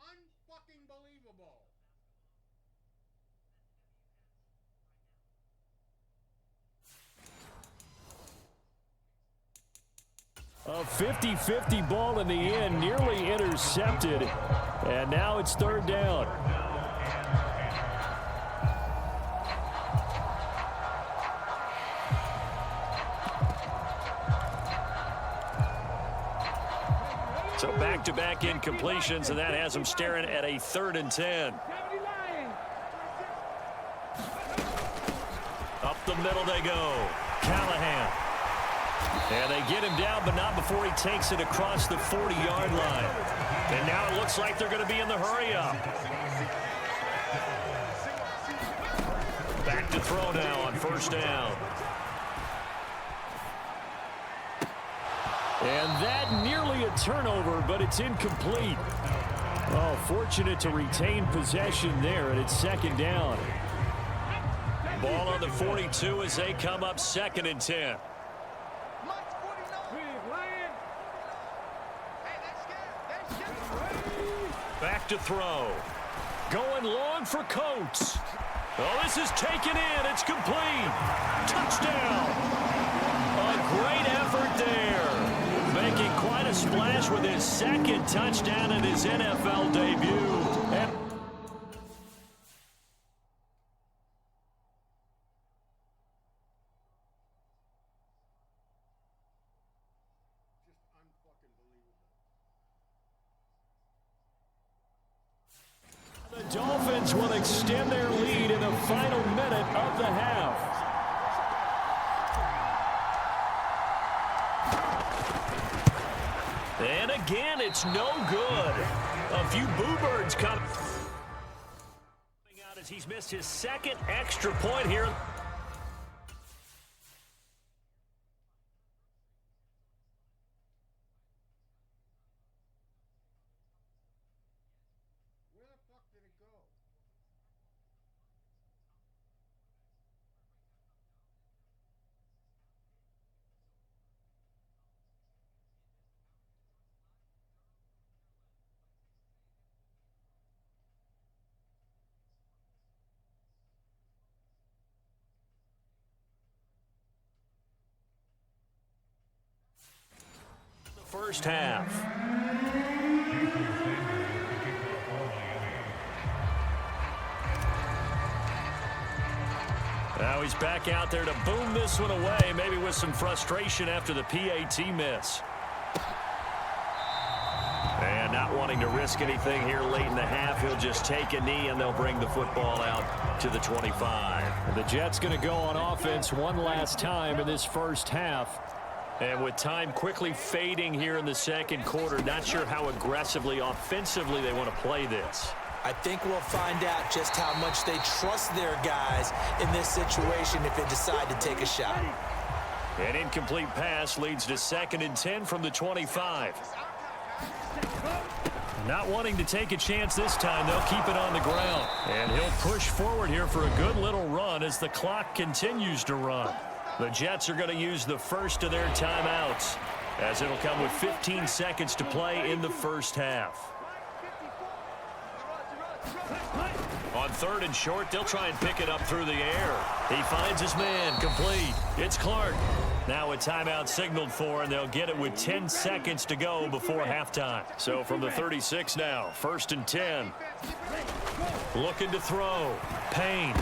Unfucking believable. A 50-50 ball in the end, nearly intercepted. And now it's third down. So back-to-back incompletions, and that has them staring at a 3rd and 10. Up the middle they go. Callahan. And they get him down, but not before he takes it across the 40-yard line. And now it looks like they're going to be in the hurry-up. Back to throw now on first down. And that nearly a turnover, but it's incomplete. Oh, fortunate to retain possession there, and it's second down. Ball on the 42 as they come up 2nd and 10. Back to throw. Going long for Coates. Oh, this is taken in. It's complete. Touchdown. A great effort there. Making quite a splash with his 2nd touchdown in his NFL debut. And the Dolphins will extend their lead in the final minute of the half. And again, it's no good. A few boo birds coming out as he's missed his 2nd extra point here. Where the fuck did it go? First half. Now he's back out there to boom this one away, maybe with some frustration after the PAT miss. And not wanting to risk anything here late in the half, he'll just take a knee and they'll bring the football out to the 25. And the Jets going to go on offense one last time in this first half. And with time quickly fading here in the 2nd quarter, not sure how aggressively, offensively they want to play this. I think we'll find out just how much they trust their guys in this situation if they decide to take a shot. An incomplete pass leads to 2nd and 10 from the 25. Not wanting to take a chance this time, they'll keep it on the ground. And he'll push forward here for a good little run as the clock continues to run. The Jets are going to use the first of their timeouts, as it'll come with 15 seconds to play in the first half. On 3rd and short, they'll try and pick it up through the air. He finds his man, complete. It's Clark. Now a timeout signaled for, and they'll get it with 10 seconds to go before halftime. So from the 36 now, 1st and 10. Looking to throw. Payne.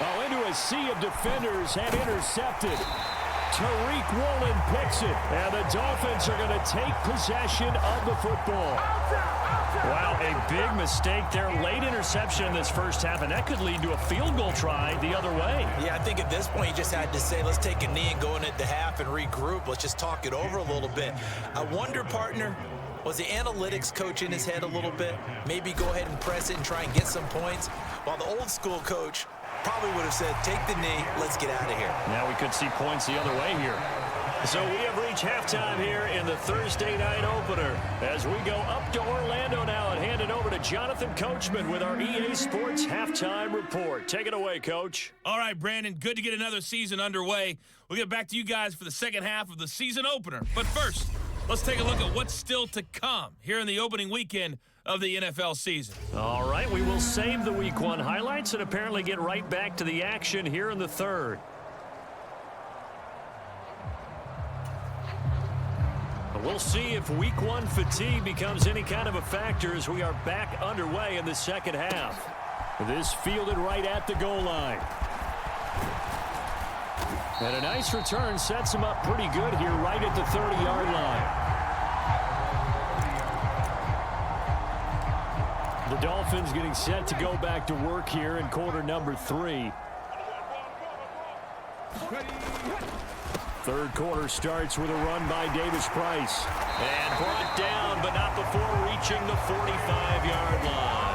Oh, into a sea of defenders and intercepted. Tariq Woolen picks it, and the Dolphins are going to take possession of the football. Wow, a big mistake there. Late interception in this first half, and that could lead to a field goal try the other way. Yeah, I think at this point you just had to say, let's take a knee and go into the half and regroup. Let's just talk it over a little bit. I wonder, partner, was the analytics coach in his head a little bit? Maybe go ahead and press it and try and get some points, while the old school coach probably would have said, take the knee, let's get out of here. Now we could see points the other way here. So we have reached halftime here in the Thursday night opener as we go up to Orlando now and hand it over to Jonathan Coachman with our EA Sports Halftime Report. Take it away, Coach. All right, Brandon, good to get another season underway. We'll get back to you guys for the second half of the season opener. But first, let's take a look at what's still to come here in the opening weekend of the NFL season. All right, we will save the Week 1 highlights and apparently get right back to the action here in the third. We'll see if Week 1 fatigue becomes any kind of a factor as we are back underway in the second half. This fielded right at the goal line. And a nice return sets him up pretty good here right at the 30-yard line. The Dolphins getting set to go back to work here in quarter number 3. Third quarter starts with a run by Davis Price. And brought down, but not before reaching the 45-yard line.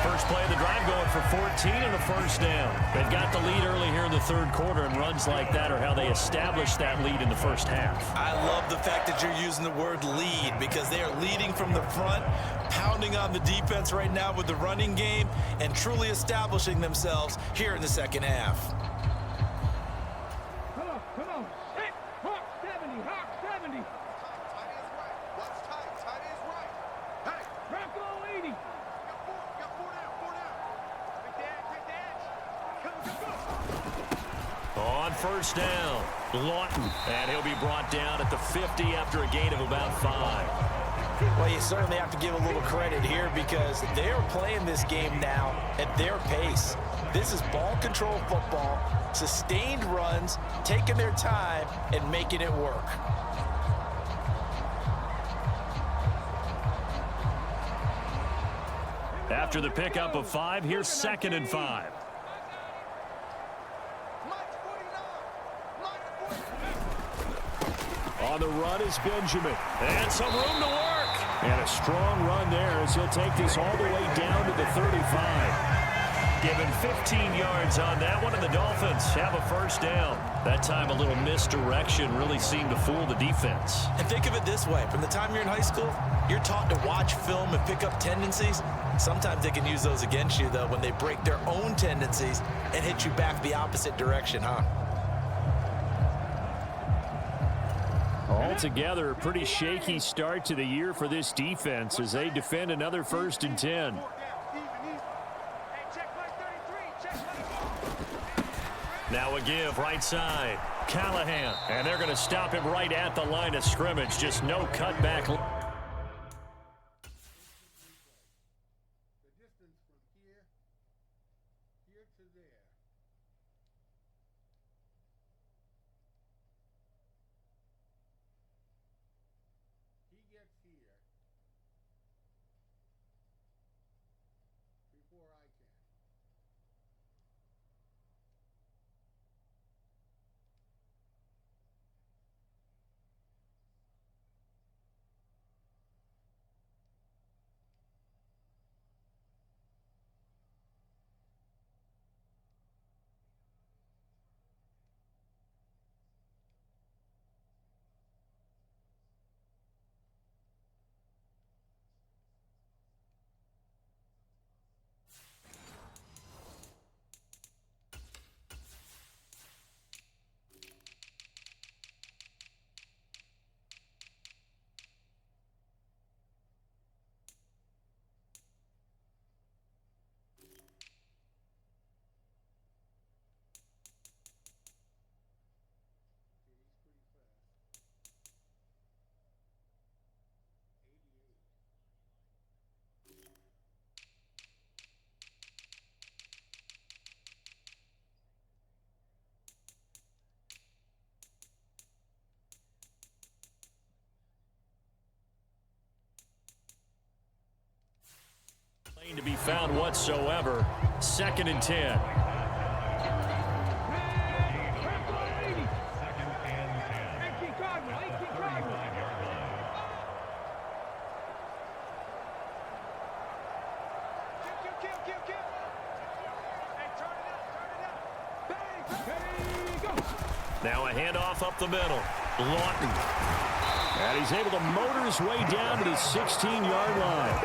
First play of the drive going for 14 and a first down. They've got the lead early here in the third quarter, and runs like that are how they establish that lead in the first half. I love the fact that you're using the word lead because they are leading from the front, pounding on the defense right now with the running game, and truly establishing themselves here in the second half. Come on. Hey, Hawk 70, Hawk 70. Tight is right. What's tight? Tight is right. Hey, Bronco 80. got four down. Take the edge. Come. On first down, Lawton. And he'll be brought down at the 50 after a gain of about 5. Well, you certainly have to give a little credit here because they are playing this game now at their pace. This is ball control football, sustained runs, taking their time, and making it work. After the pickup of 5, here's 2nd and 5. On the run is Benjamin. And some room to work. And a strong run there as he'll take this all the way down to the 35. Given 15 yards on that one, and the Dolphins have a first down. That time a little misdirection really seemed to fool the defense. And think of it this way. From the time you're in high school, you're taught to watch film and pick up tendencies. Sometimes they can use those against you, though, when they break their own tendencies and hit you back the opposite direction, huh? Altogether, a pretty shaky start to the year for this defense as they defend another 1st and 10. Now a give right side. Callahan. And they're going to stop him right at the line of scrimmage. Just no cutback. The distance from here to there. He gets here before I can. found whatsoever. 2nd and 10. Now a handoff up the middle. Lawton. And he's able to motor his way down to the 16-yard line.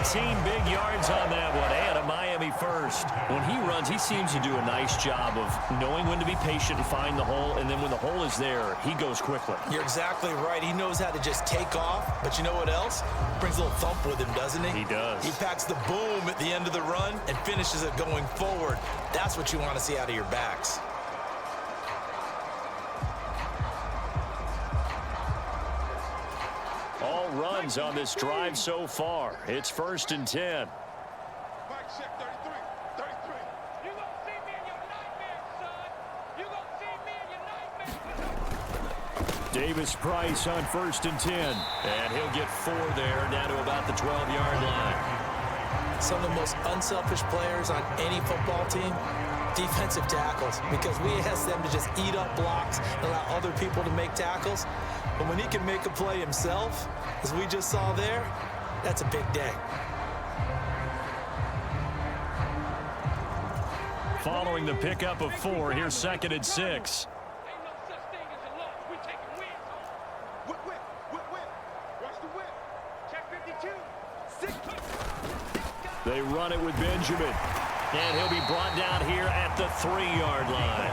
18 big yards on that one, and a Miami first. When he runs, he seems to do a nice job of knowing when to be patient and find the hole, and then when the hole is there, he goes quickly. You're exactly right. He knows how to just take off, but you know what else? Brings a little thump with him, doesn't he? He does. He packs the boom at the end of the run and finishes it going forward. That's what you want to see out of your backs. All runs on this drive so far. It's 1st and 10. Mike check 33. 33. You gonna see me in your nightmares, son. You gonna see me in your nightmares. Davis Price on 1st and 10. And he'll get 4 there, down to about the 12-yard line. Some of the most unselfish players on any football team, defensive tackles, because we ask them to just eat up blocks and allow other people to make tackles. But when he can make a play himself, as we just saw there, that's a big day. Following the pickup of 4, here's 2nd and 6. Ain't no such thing as a loss. We taking wins home. Whip, whip, whip, whip. Watch the whip. Check 52. 6. They run it with Benjamin. And he'll be brought down here at the 3-yard line.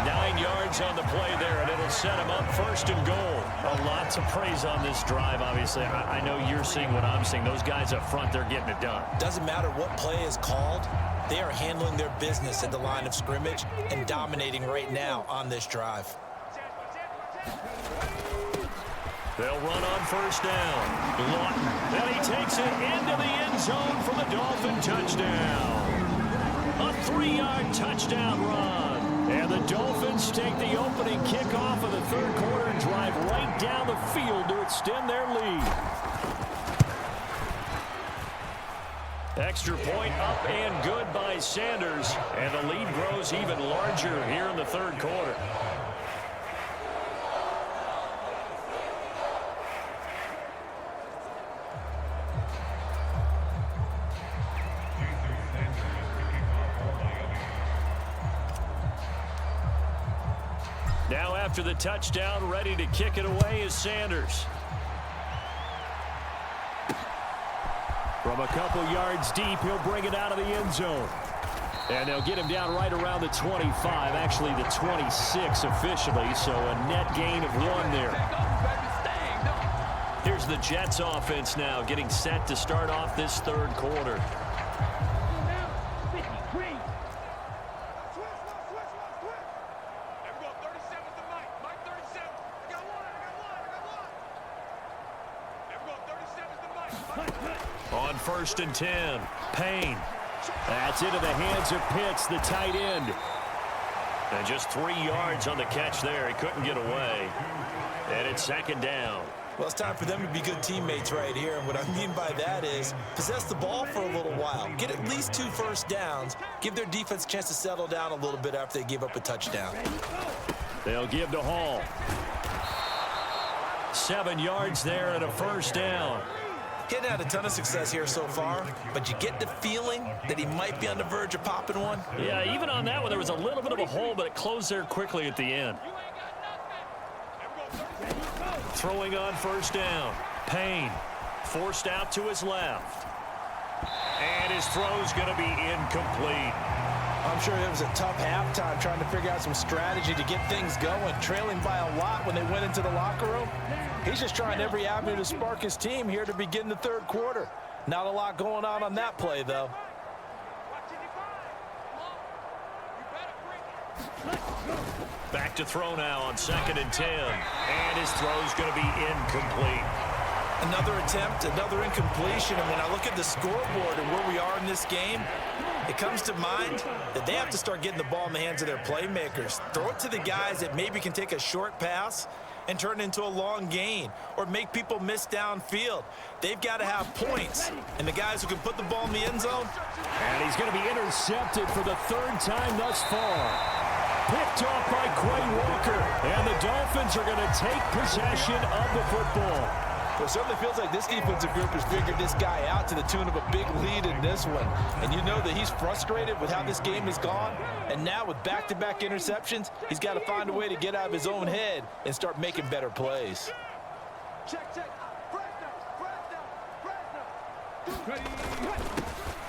9 yards on the play there, and it'll set him up 1st and goal. A lot to praise on this drive, obviously. I know you're seeing what I'm seeing. Those guys up front, they're getting it done. Doesn't matter what play is called. They are handling their business at the line of scrimmage and dominating right now on this drive. They'll run on 1st down. Lawton. And he takes it into the end zone for the Dolphin touchdown. A 3-yard touchdown run. And the Dolphins take the opening kickoff of the 3rd quarter and drive right down the field to extend their lead. Extra point up and good by Sanders. And the lead grows even larger here in the 3rd quarter. Now after the touchdown, ready to kick it away is Sanders. From a couple yards deep, he'll bring it out of the end zone. And they'll get him down right around the 25, actually the 26 officially, so a net gain of 1 there. Here's the Jets offense now getting set to start off this 3rd quarter. On 1st and 10, Payne. That's into the hands of Pitts, the tight end. And just 3 yards on the catch there. He couldn't get away. And it's 2nd down. Well, it's time for them to be good teammates right here. And what I mean by that is possess the ball for a little while. Get at least 2 first downs. Give their defense a chance to settle down a little bit after they give up a touchdown. They'll give to Hall. 7 yards there and a 1st down. He hadn't had a ton of success here so far, but you get the feeling that he might be on the verge of popping one. Yeah, even on that one, there was a little bit of a hole, but it closed there quickly at the end. Throwing on 1st down. Payne forced out to his left. And his throw's going to be incomplete. I'm sure it was a tough halftime trying to figure out some strategy to get things going, trailing by a lot when they went into the locker room. He's just trying every avenue to spark his team here to begin the 3rd quarter. Not a lot going on that play, though. Back to throw now on 2nd and 10. And his throw's going to be incomplete. Another attempt, another incompletion. And when I look at the scoreboard and where we are in this game, it comes to mind that they have to start getting the ball in the hands of their playmakers. Throw it to the guys that maybe can take a short pass and turn it into a long gain or make people miss downfield. They've got to have points, and the guys who can put the ball in the end zone. And he's going to be intercepted for the third time thus far. Picked off by Quay Walker, and the Dolphins are going to take possession of the football. Well, it certainly feels like this defensive group has figured this guy out to the tune of a big lead in this one. And you know that he's frustrated with how this game has gone. And now with back-to-back interceptions, he's got to find a way to get out of his own head and start making better plays. Check.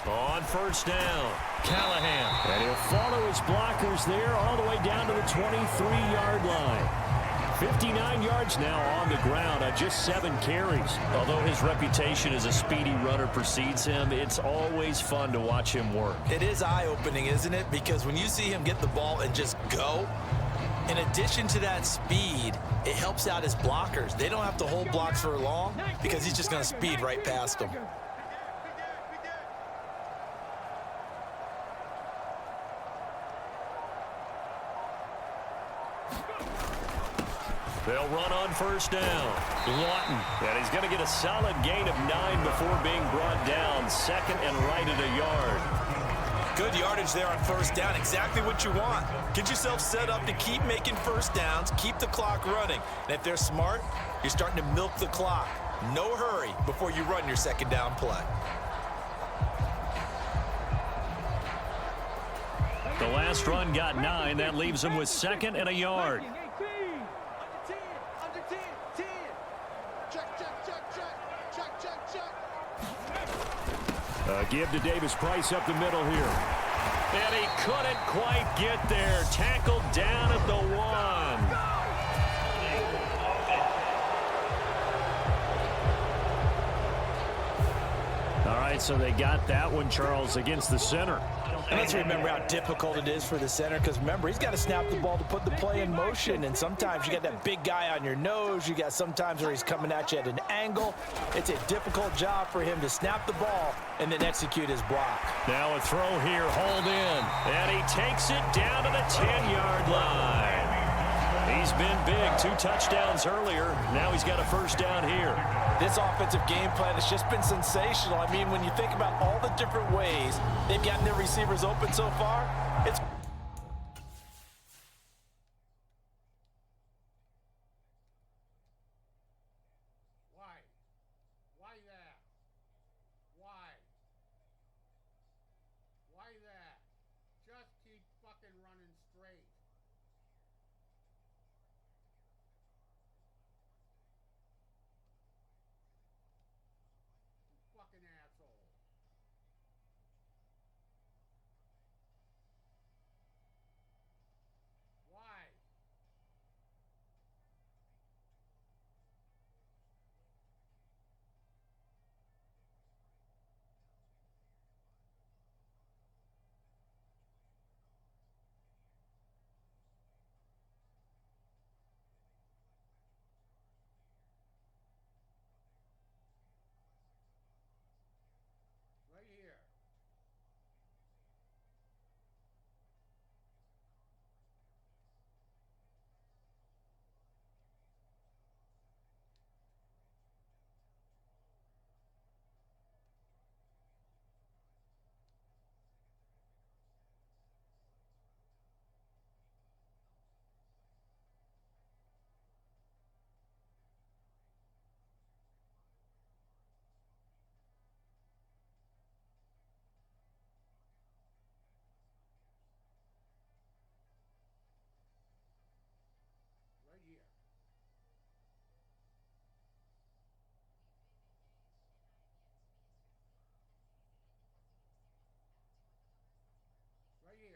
On first down, Callahan. And he'll follow his blockers there all the way down to the 23-yard line. 59 yards now on the ground on just 7 carries. Although his reputation as a speedy runner precedes him, it's always fun to watch him work. It is eye-opening, isn't it? Because when you see him get the ball and just go, in addition to that speed, it helps out his blockers. They don't have to hold blocks for long because he's just going to speed right past them. They'll run on first down. Lawton. And he's going to get a solid gain of 9 before being brought down. Second and right at a yard. Good yardage there on first down. Exactly what you want. Get yourself set up to keep making first downs, keep the clock running. And if they're smart, you're starting to milk the clock. No hurry before you run your second down play. The last run got 9. That leaves him with second and a yard. Give to Davis Price up the middle here. And he couldn't quite get there. Tackled down at the 1. All right, so they got that one, Charles, against the center. And let's remember how difficult it is for the center, because remember, he's got to snap the ball to put the play in motion, and sometimes you got that big guy on your nose. You got sometimes where he's coming at you at an angle. It's a difficult job for him to snap the ball and then execute his block. Now a throw here, hold in, and he takes it down to the 10-yard line. He's been big, 2 touchdowns earlier. Now he's got a first down here. This offensive game plan has just been sensational. I mean, when you think about all the different ways they've gotten their receivers open so far, it's... Why that? Why that? Just keep fucking running straight. Fucking asshole. Why? Right here. Right here. Right here.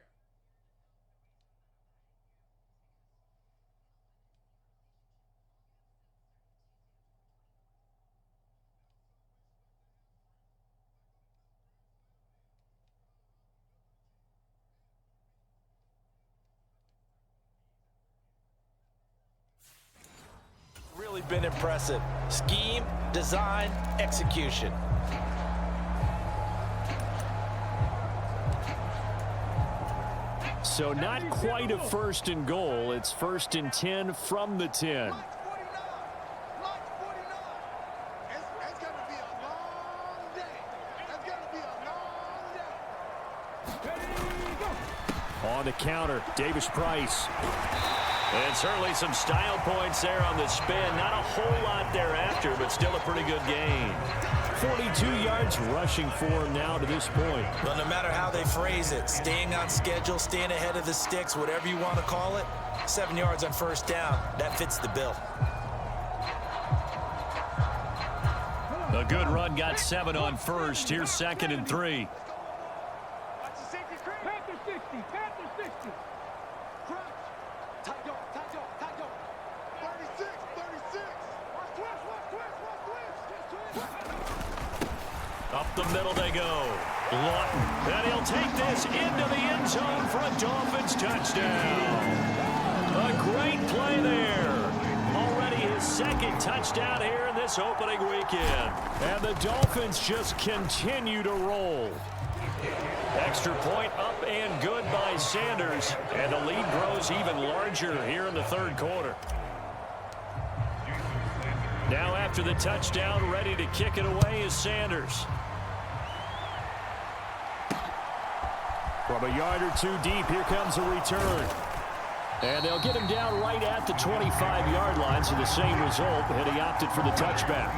really been impressive. Scheme, design, execution. So not quite a first and goal. It's first and 10 from the 10. On the counter, Davis Price. And certainly some style points there on the spin. Not a whole lot thereafter, but still a pretty good gain. 42 yards rushing for him now to this point. Well, no matter how they phrase it, staying on schedule, staying ahead of the sticks, whatever you want to call it, 7 yards on first down, that fits the bill. A good run got 7 on first. Here's 2nd and 3. Panther 60, Panther 60. Crunch. Tight dog, tight dog, tight dog. 36, 36. Up the middle they go. Lawton. And he'll take this into the end zone for a Dolphins touchdown. A great play there. Already his 2nd touchdown here in this opening weekend. And the Dolphins just continue to roll. Extra point up and good by Sanders. And the lead grows even larger here in the 3rd quarter. Now after the touchdown, ready to kick it away is Sanders. From a yard or two deep, here comes a return. And they'll get him down right at the 25-yard line, so the same result, and he opted for the touchback.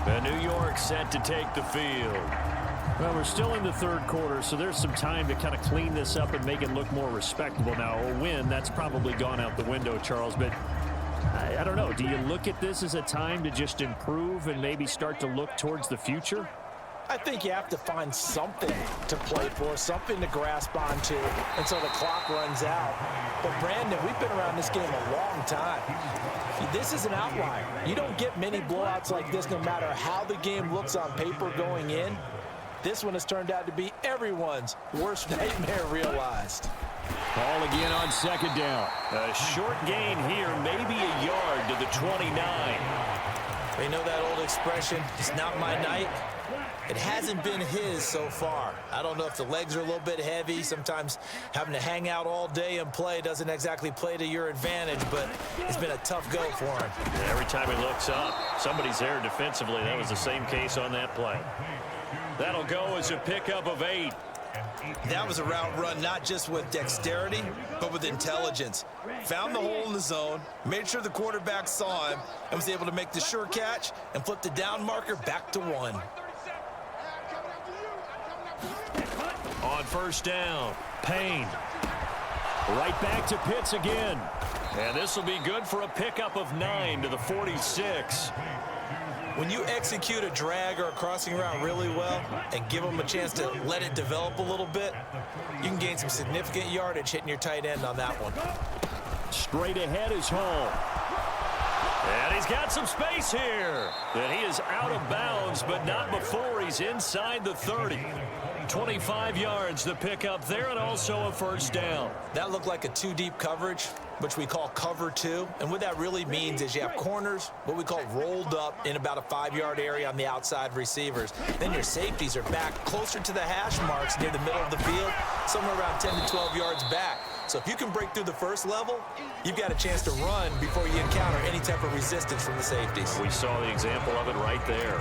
And New York set to take the field. Well, we're still in the 3rd quarter, so there's some time to kind of clean this up and make it look more respectable. Now, a win, that's probably gone out the window, Charles, but I don't know. Do you look at this as a time to just improve and maybe start to look towards the future? I think you have to find something to play for, something to grasp onto until the clock runs out. But, Brandon, we've been around this game a long time. This is an outlier. You don't get many blowouts like this no matter how the game looks on paper going in. This one has turned out to be everyone's worst nightmare realized. Ball again on 2nd down. A short gain here, maybe a yard to the 29. You know that old expression, it's not my night? It hasn't been his so far. I don't know if the legs are a little bit heavy. Sometimes having to hang out all day and play doesn't exactly play to your advantage, but it's been a tough go for him. Every time he looks up, somebody's there defensively. That was the same case on that play. That'll go as a pickup of 8. That was a route run not just with dexterity, but with intelligence. Found the hole in the zone, made sure the quarterback saw him, and was able to make the sure catch and flip the down marker back to 1. On first down, Payne. Right back to Pitts again. And this will be good for a pickup of 9 to the 46. When you execute a drag or a crossing route really well and give them a chance to let it develop a little bit, you can gain some significant yardage hitting your tight end on that one. Straight ahead is Hall. And he's got some space here. And he is out of bounds, but not before he's inside the 30. 25 yards the pickup there, and also a first down. That looked like a 2-deep coverage, which we call cover 2. And what that really means is you have corners, what we call rolled up in about a 5-yard area on the outside receivers. Then your safeties are back closer to the hash marks near the middle of the field, somewhere around 10 to 12 yards back. So if you can break through the first level, you've got a chance to run before you encounter any type of resistance from the safeties. We saw the example of it right there.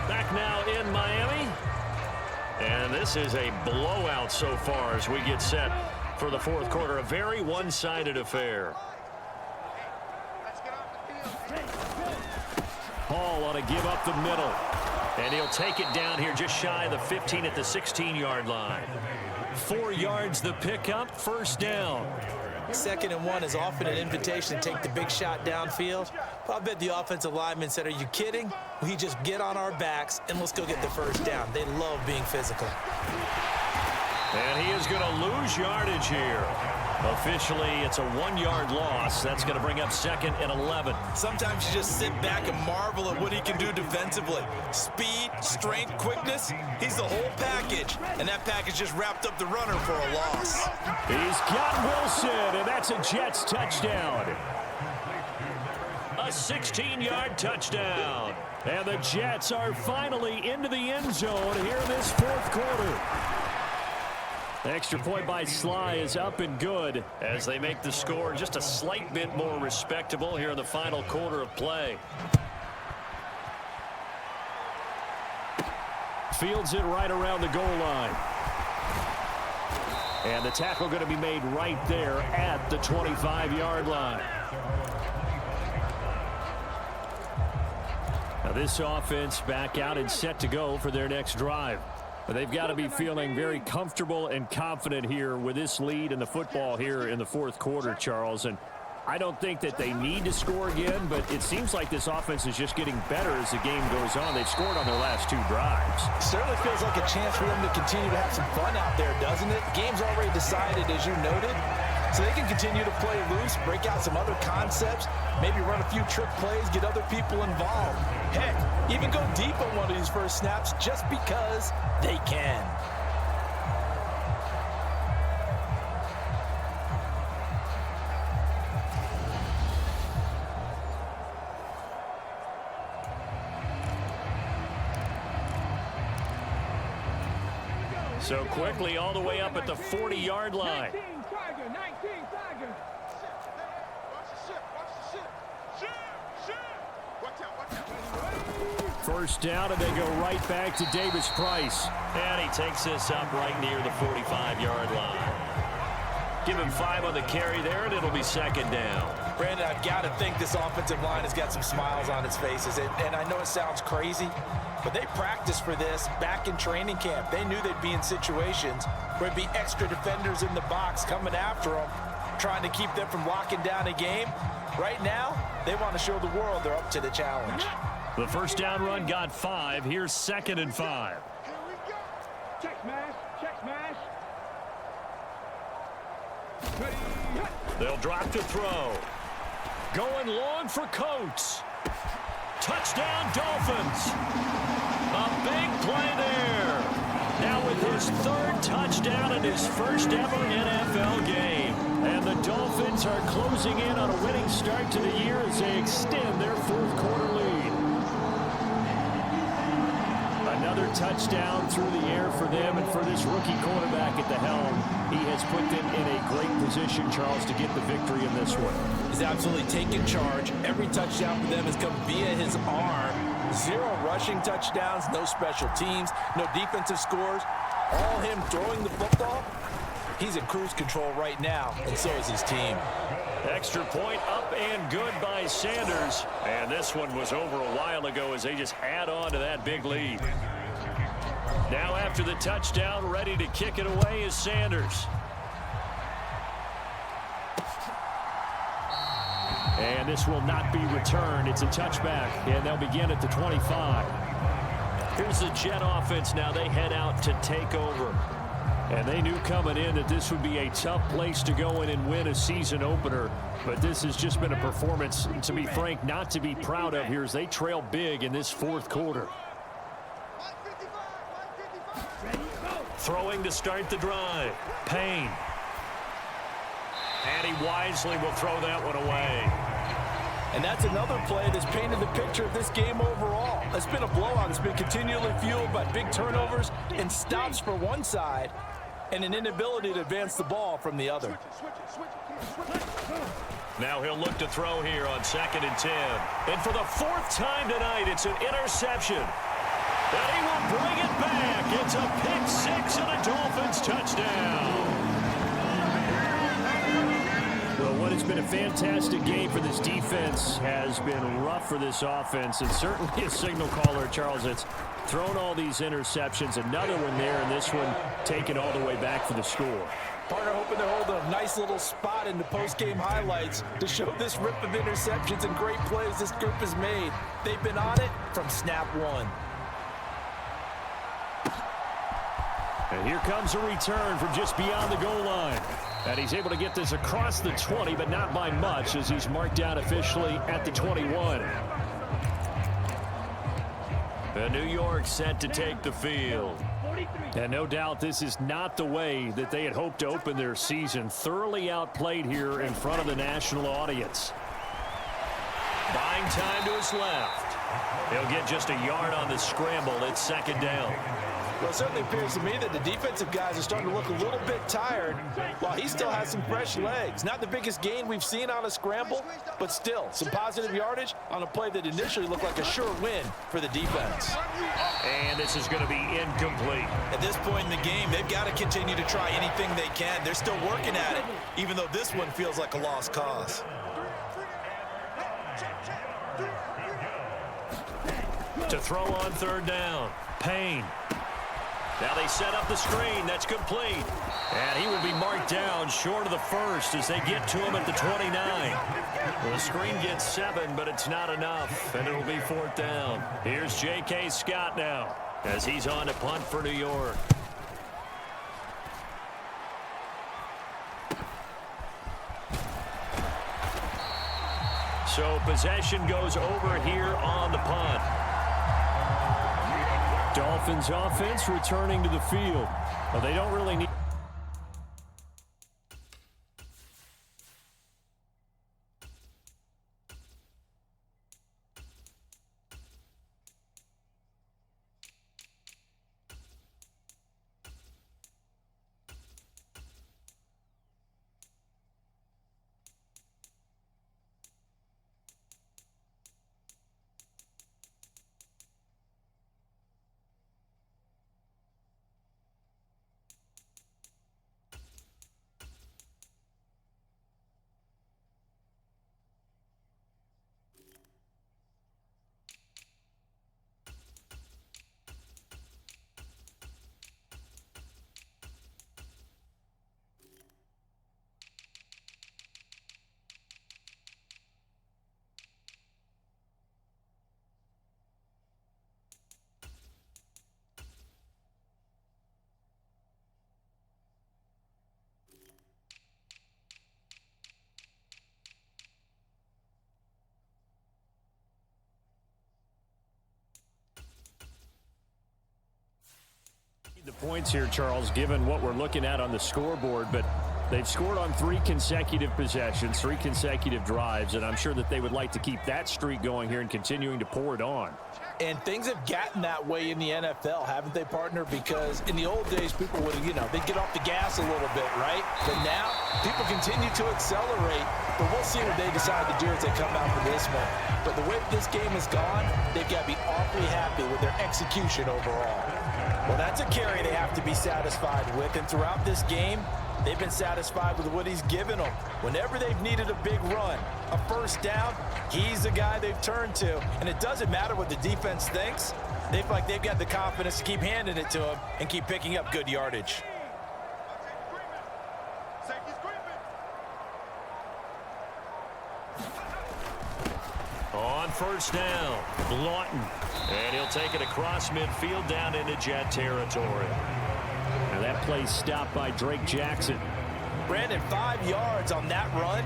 Back now in Miami. And this is a blowout so far as we get set for the 4th quarter. A very one-sided affair. Hall ought to give up the middle. And he'll take it down here just shy of the 15 at the 16-yard line. 4 yards the pickup, first down. 2nd and 1 is often an invitation to take the big shot downfield. But I bet the offensive lineman said, are you kidding? We just get on our backs and let's go get the first down. They love being physical. And he is going to lose yardage here. Officially, it's a 1-yard loss. That's going to bring up 2nd and 11. Sometimes you just sit back and marvel at what he can do defensively. Speed, strength, quickness, he's the whole package. And that package just wrapped up the runner for a loss. He's got Wilson, and that's a Jets touchdown. A 16-yard touchdown. And the Jets are finally into the end zone here in this 4th quarter. Extra point by Sly is up and good as they make the score just a slight bit more respectable here in the final quarter of play. Fields it right around the goal line. And the tackle going to be made right there at the 25-yard line. Now this offense back out and set to go for their next drive. But they've got to be feeling very comfortable and confident here with this lead in the football here in the fourth quarter, Charles. And I don't think that they need to score again, but it seems like this offense is just getting better as the game goes on. They've scored on their last 2 drives. Certainly feels like a chance for them to continue to have some fun out there, doesn't it? The game's already decided, as you noted, so they can continue to play loose, break out some other concepts, maybe run a few trick plays, get other people involved. Heck, even go deep on one of these first snaps just because they can. So quickly all the way up at the 40-yard line. 19 Tiger, 19 Tiger. First down, and they go right back to Davis Price. And he takes this up right near the 45-yard line. Give him 5 on the carry there, and it'll be second down. Brandon, I've got to think this offensive line has got some smiles on its faces. And I know it sounds crazy, but they practiced for this back in training camp. They knew they'd be in situations where there'd be extra defenders in the box coming after them, trying to keep them from locking down a game. Right now, they want to show the world they're up to the challenge. The first down run got 5. Here's 2nd and 5. Here we go. Check smash, check smash. They'll drop to throw. Going long for Coates. Touchdown, Dolphins. A big play there. Now with his 3rd touchdown in his first ever NFL game. And the Dolphins are closing in on a winning start to the year as they extend their fourth quarter lead. Another touchdown through the air for them, and for this rookie quarterback at the helm, he has put them in a great position, Charles, to get the victory in this one. He's absolutely taken charge. Every touchdown for them has come via his arm. 0 rushing touchdowns, no special teams, no defensive scores. All him throwing the football. He's in cruise control right now, and so is his team. Extra point up and good by Sanders. And this one was over a while ago as they just add on to that big lead. Now after the touchdown, ready to kick it away is Sanders. And this will not be returned. It's a touchback, and they'll begin at the 25. Here's the Jet offense now. They head out to take over. And they knew coming in that this would be a tough place to go in and win a season opener. But this has just been a performance, to be frank, not to be proud of here as they trail big in this fourth quarter. Throwing to start the drive. Payne. And he wisely will throw that one away. And that's another play that's painted the picture of this game overall. It's been a blowout. It's been continually fueled by big turnovers and stops for one side and an inability to advance the ball from the other. Now he'll look to throw here on 2nd and 10. And for the 4th time tonight, it's an interception. And he will bring it back. It's a pick 6 and a Dolphins touchdown. Well, what has been a fantastic game for this defense has been rough for this offense, and certainly a signal caller, Charles, that's thrown all these interceptions. Another one there, and this one taken all the way back for the score. Partner hoping to hold a nice little spot in the post-game highlights to show this rip of interceptions and great plays this group has made. They've been on it from snap one. And here comes a return from just beyond the goal line. And he's able to get this across the 20, but not by much, as he's marked down officially at the 21. And New York set to take the field. And no doubt this is not the way that they had hoped to open their season. Thoroughly outplayed here in front of the national audience. Buying time to his left. He'll get just a yard on the scramble. It's 2nd down. Well, it certainly appears to me that the defensive guys are starting to look a little bit tired while he still has some fresh legs. Not the biggest gain we've seen on a scramble, but still some positive yardage on a play that initially looked like a sure win for the defense. And this is going to be incomplete. At this point in the game, they've got to continue to try anything they can. They're still working at it, even though this one feels like a lost cause. To throw on third down, Payne. Now they set up the screen. That's complete. And he will be marked down short of the first as they get to him at the 29. Well, the screen gets 7, but it's not enough, and it'll be 4th down. Here's J.K. Scott now as he's on to punt for New York. So possession goes over here on the punt. Dolphins offense returning to the field. Well, they don't really need... The points here, Charles, given what we're looking at on the scoreboard, but they've scored on 3 consecutive possessions, 3 consecutive drives, and I'm sure that they would like to keep that streak going here and continuing to pour it on. And things have gotten that way in the NFL, haven't they, partner? Because in the old days, people would, they'd get off the gas a little bit, right? But now, people continue to accelerate, but we'll see what they decide to do as they come out for this one. But the way this game has gone, they've got to be awfully happy with their execution overall. Well, that's a carry they have to be satisfied with, and throughout this game, they've been satisfied with what he's given them. Whenever they've needed a big run, a first down, he's the guy they've turned to. And it doesn't matter what the defense thinks. They feel like they've got the confidence to keep handing it to him and keep picking up good yardage. On first down, Lawton. And he'll take it across midfield down into Jet territory. Now that play stopped by Drake Jackson. Brandon, 5 yards on that run.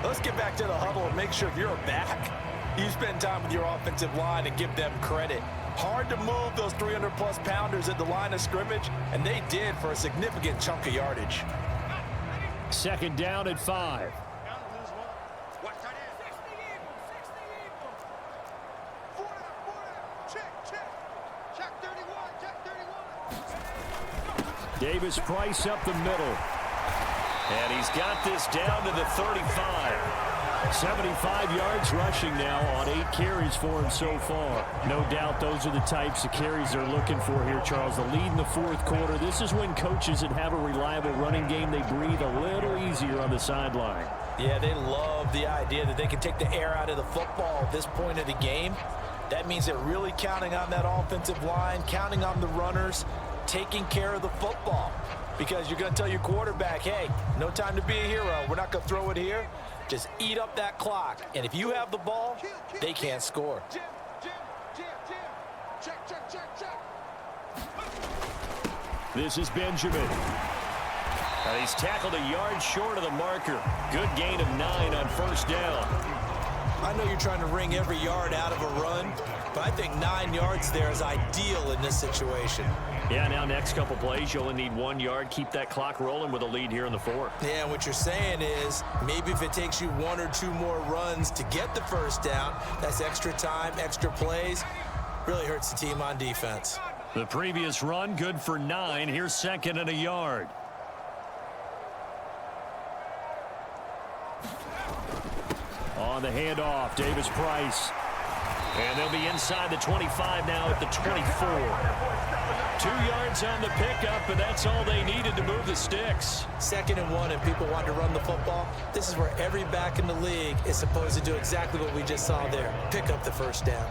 Let's get back to the huddle and make sure if you're back, you spend time with your offensive line and give them credit. Hard to move those 300-plus pounders at the line of scrimmage, and they did for a significant chunk of yardage. 2nd down at 5. Davis Price up the middle. And he's got this down to the 35. 75 yards rushing now on 8 carries for him so far. No doubt those are the types of carries they're looking for here, Charles. The lead in the 4th quarter. This is when coaches that have a reliable running game, they breathe a little easier on the sideline. Yeah, they love the idea that they can take the air out of the football at this point of the game. That means they're really counting on that offensive line, counting on the runners, taking care of the football. Because you're going to tell your quarterback, hey, no time to be a hero. We're not going to throw it here. Just eat up that clock. And if you have the ball, they can't score. This is Benjamin. He's tackled a yard short of the marker. Good gain of 9 on first down. I know you're trying to wring every yard out of a run, but I think 9 yards there is ideal in this situation. Yeah, now next couple plays, you only need 1 yard. Keep that clock rolling with a lead here in the 4th. Yeah, what you're saying is maybe if it takes you 1 or 2 more runs to get the first down, that's extra time, extra plays. Really hurts the team on defense. The previous run good for 9. Here's second and a yard. On the handoff, Davis Price. And they'll be inside the 25 now at the 24. 2 yards on the pickup, and that's all they needed to move the sticks. 2nd and 1, and people want to run the football. This is where every back in the league is supposed to do exactly what we just saw there. Pick up the first down.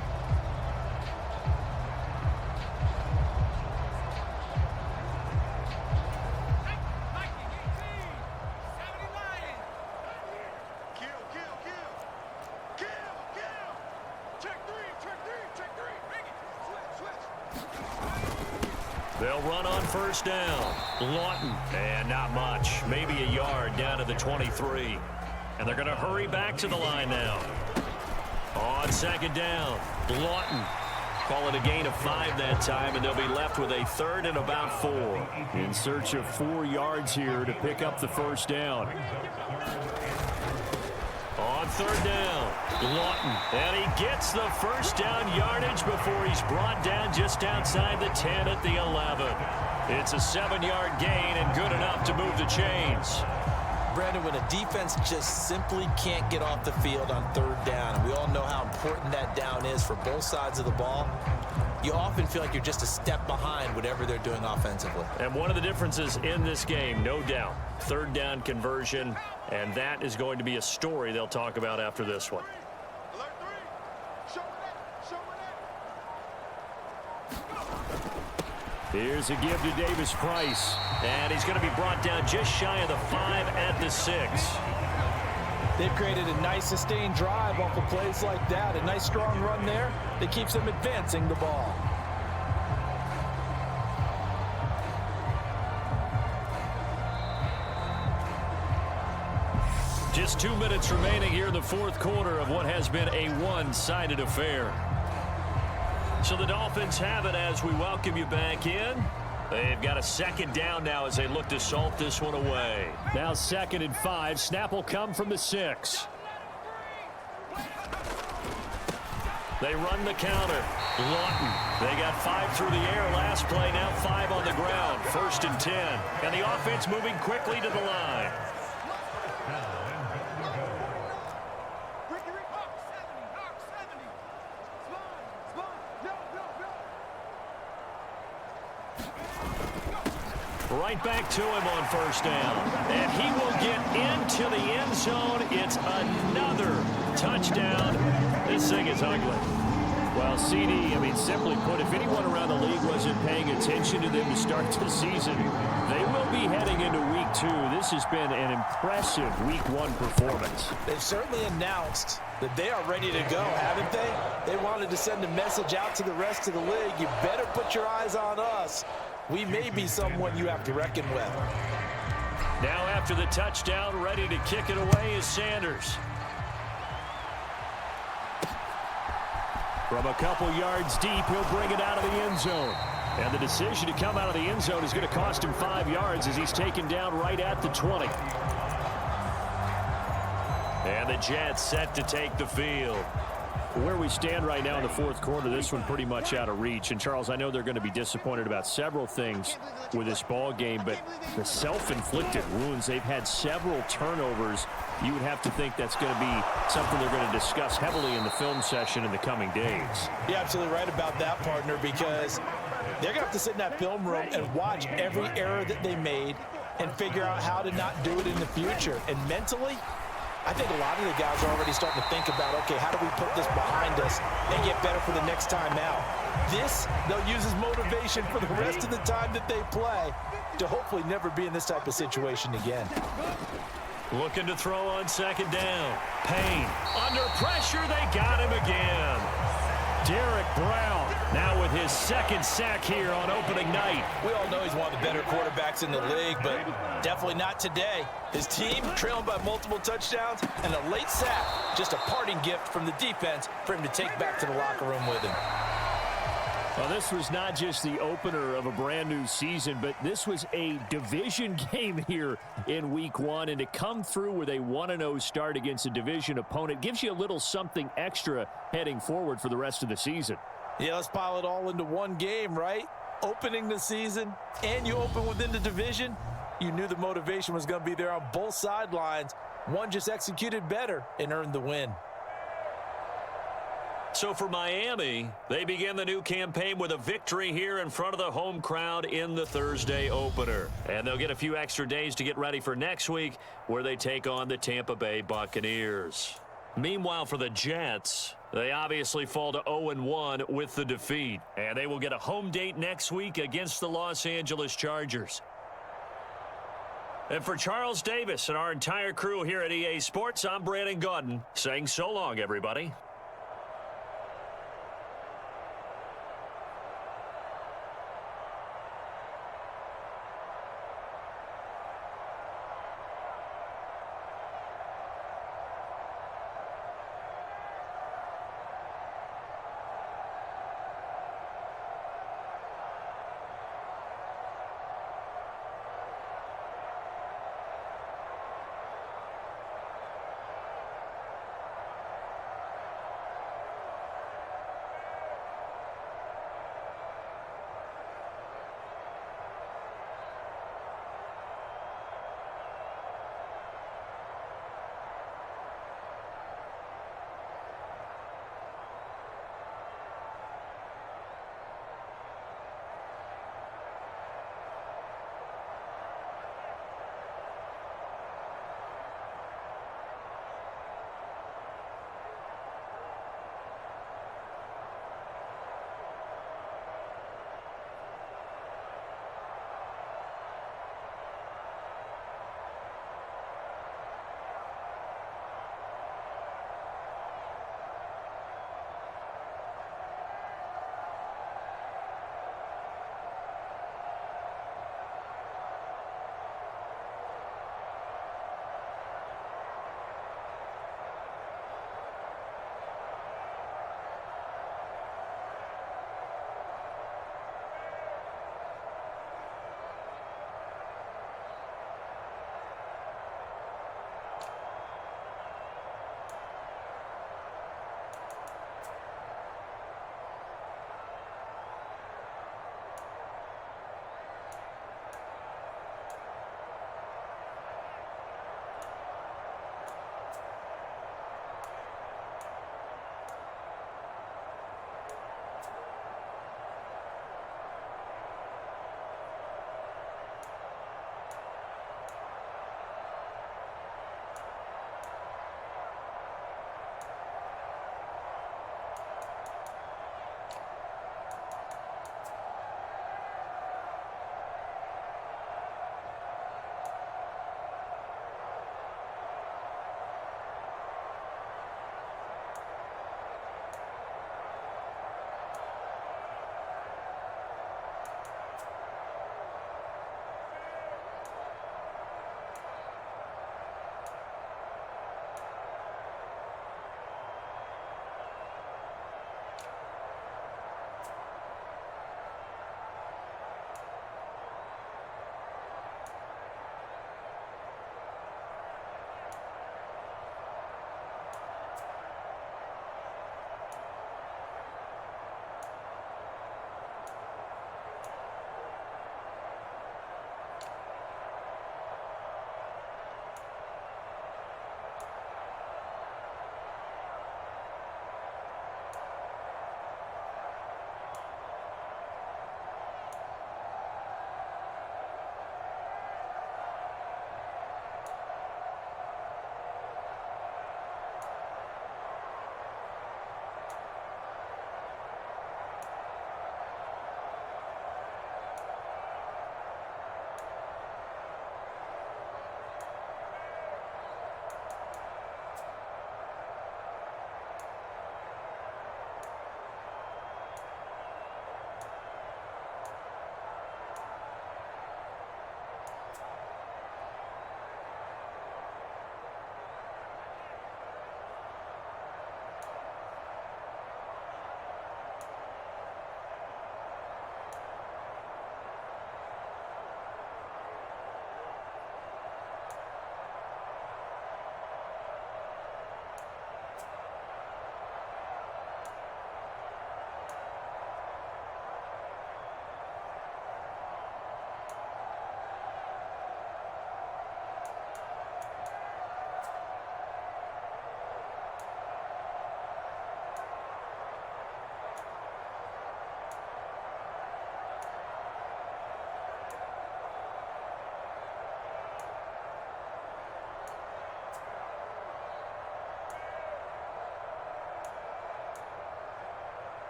They'll run on first down. Lawton, and not much. Maybe a yard down to the 23. And they're going to hurry back to the line now. On second down, Lawton. Call it a gain of 5 that time, and they'll be left with a 3rd and about 4. In search of 4 yards here to pick up the first down. On third down, Lawton. And he gets the first down yardage before he's brought down just outside the 10 at the 11. It's a 7-yard gain and good enough to move the chains. Brandon, when a defense just simply can't get off the field on 3rd down, and we all know how important that down is for both sides of the ball, you often feel like you're just a step behind whatever they're doing offensively. And one of the differences in this game, no doubt, 3rd down conversion, and that is going to be a story they'll talk about after this one. Here's a give to Davis Price. And he's going to be brought down just shy of the 5 at the 6. They've created a nice sustained drive off of plays like that. A nice strong run there that keeps them advancing the ball. Just 2 minutes remaining here in the 4th quarter of what has been a one-sided affair. So the Dolphins have it as we welcome you back in. They've got a 2nd down now as they look to salt this one away. Now 2nd and 5. Snap will come from the 6. They run the counter. Lawton. They got 5 through the air last play. Now 5 on the ground. 1st and 10. And the offense moving quickly to the line. Right back to him on 1st down. And he will get into the end zone. It's another touchdown. This thing is ugly. Well, CD, I mean, simply put, if anyone around the league wasn't paying attention to them to start the season, they will be heading into week 2. This has been an impressive week 1 performance. They've certainly announced that they are ready to go, haven't they? They wanted to send a message out to the rest of the league. You better put your eyes on us. We may be someone you have to reckon with. Now after the touchdown, ready to kick it away is Sanders. From a couple yards deep, he'll bring it out of the end zone. And the decision to come out of the end zone is going to cost him 5 yards as he's taken down right at the 20. And the Jets set to take the field. Where we stand right now in the 4th quarter, this one pretty much out of reach. And, Charles, I know they're going to be disappointed about several things with this ball game, but the self-inflicted wounds, they've had several turnovers. You would have to think that's going to be something they're going to discuss heavily in the film session in the coming days. You're absolutely right about that, partner, because they're going to have to sit in that film room and watch every error that they made and figure out how to not do it in the future. And mentally, I think a lot of the guys are already starting to think about, okay, how do we put this behind us and get better for the next time out? This, they'll use as motivation for the rest of the time that they play to hopefully never be in this type of situation again. Looking to throw on 2nd down. Payne. Under pressure, they got him again. Derek Brown now with his 2nd sack here on opening night. We all know he's one of the better quarterbacks in the league, but definitely not today. His team trailing by multiple touchdowns and a late sack, just a parting gift from the defense for him to take back to the locker room with him. Well, this was not just the opener of a brand new season, but this was a division game here in week 1. And to come through with a 1-0 start against a division opponent gives you a little something extra heading forward for the rest of the season. Yeah, let's pile it all into one game, right? opening the season and you open within the division, you knew the motivation was going to be there on both sidelines. One just executed better and earned the win. So for Miami, they begin the new campaign with a victory here in front of the home crowd in the Thursday opener. And they'll get a few extra days to get ready for next week, where they take on the Tampa Bay Buccaneers. Meanwhile, for the Jets, they obviously fall to 0-1 with the defeat. And they will get a home date next week against the Los Angeles Chargers. And for Charles Davis and our entire crew here at EA Sports, I'm Brandon Gaudin saying so long, everybody.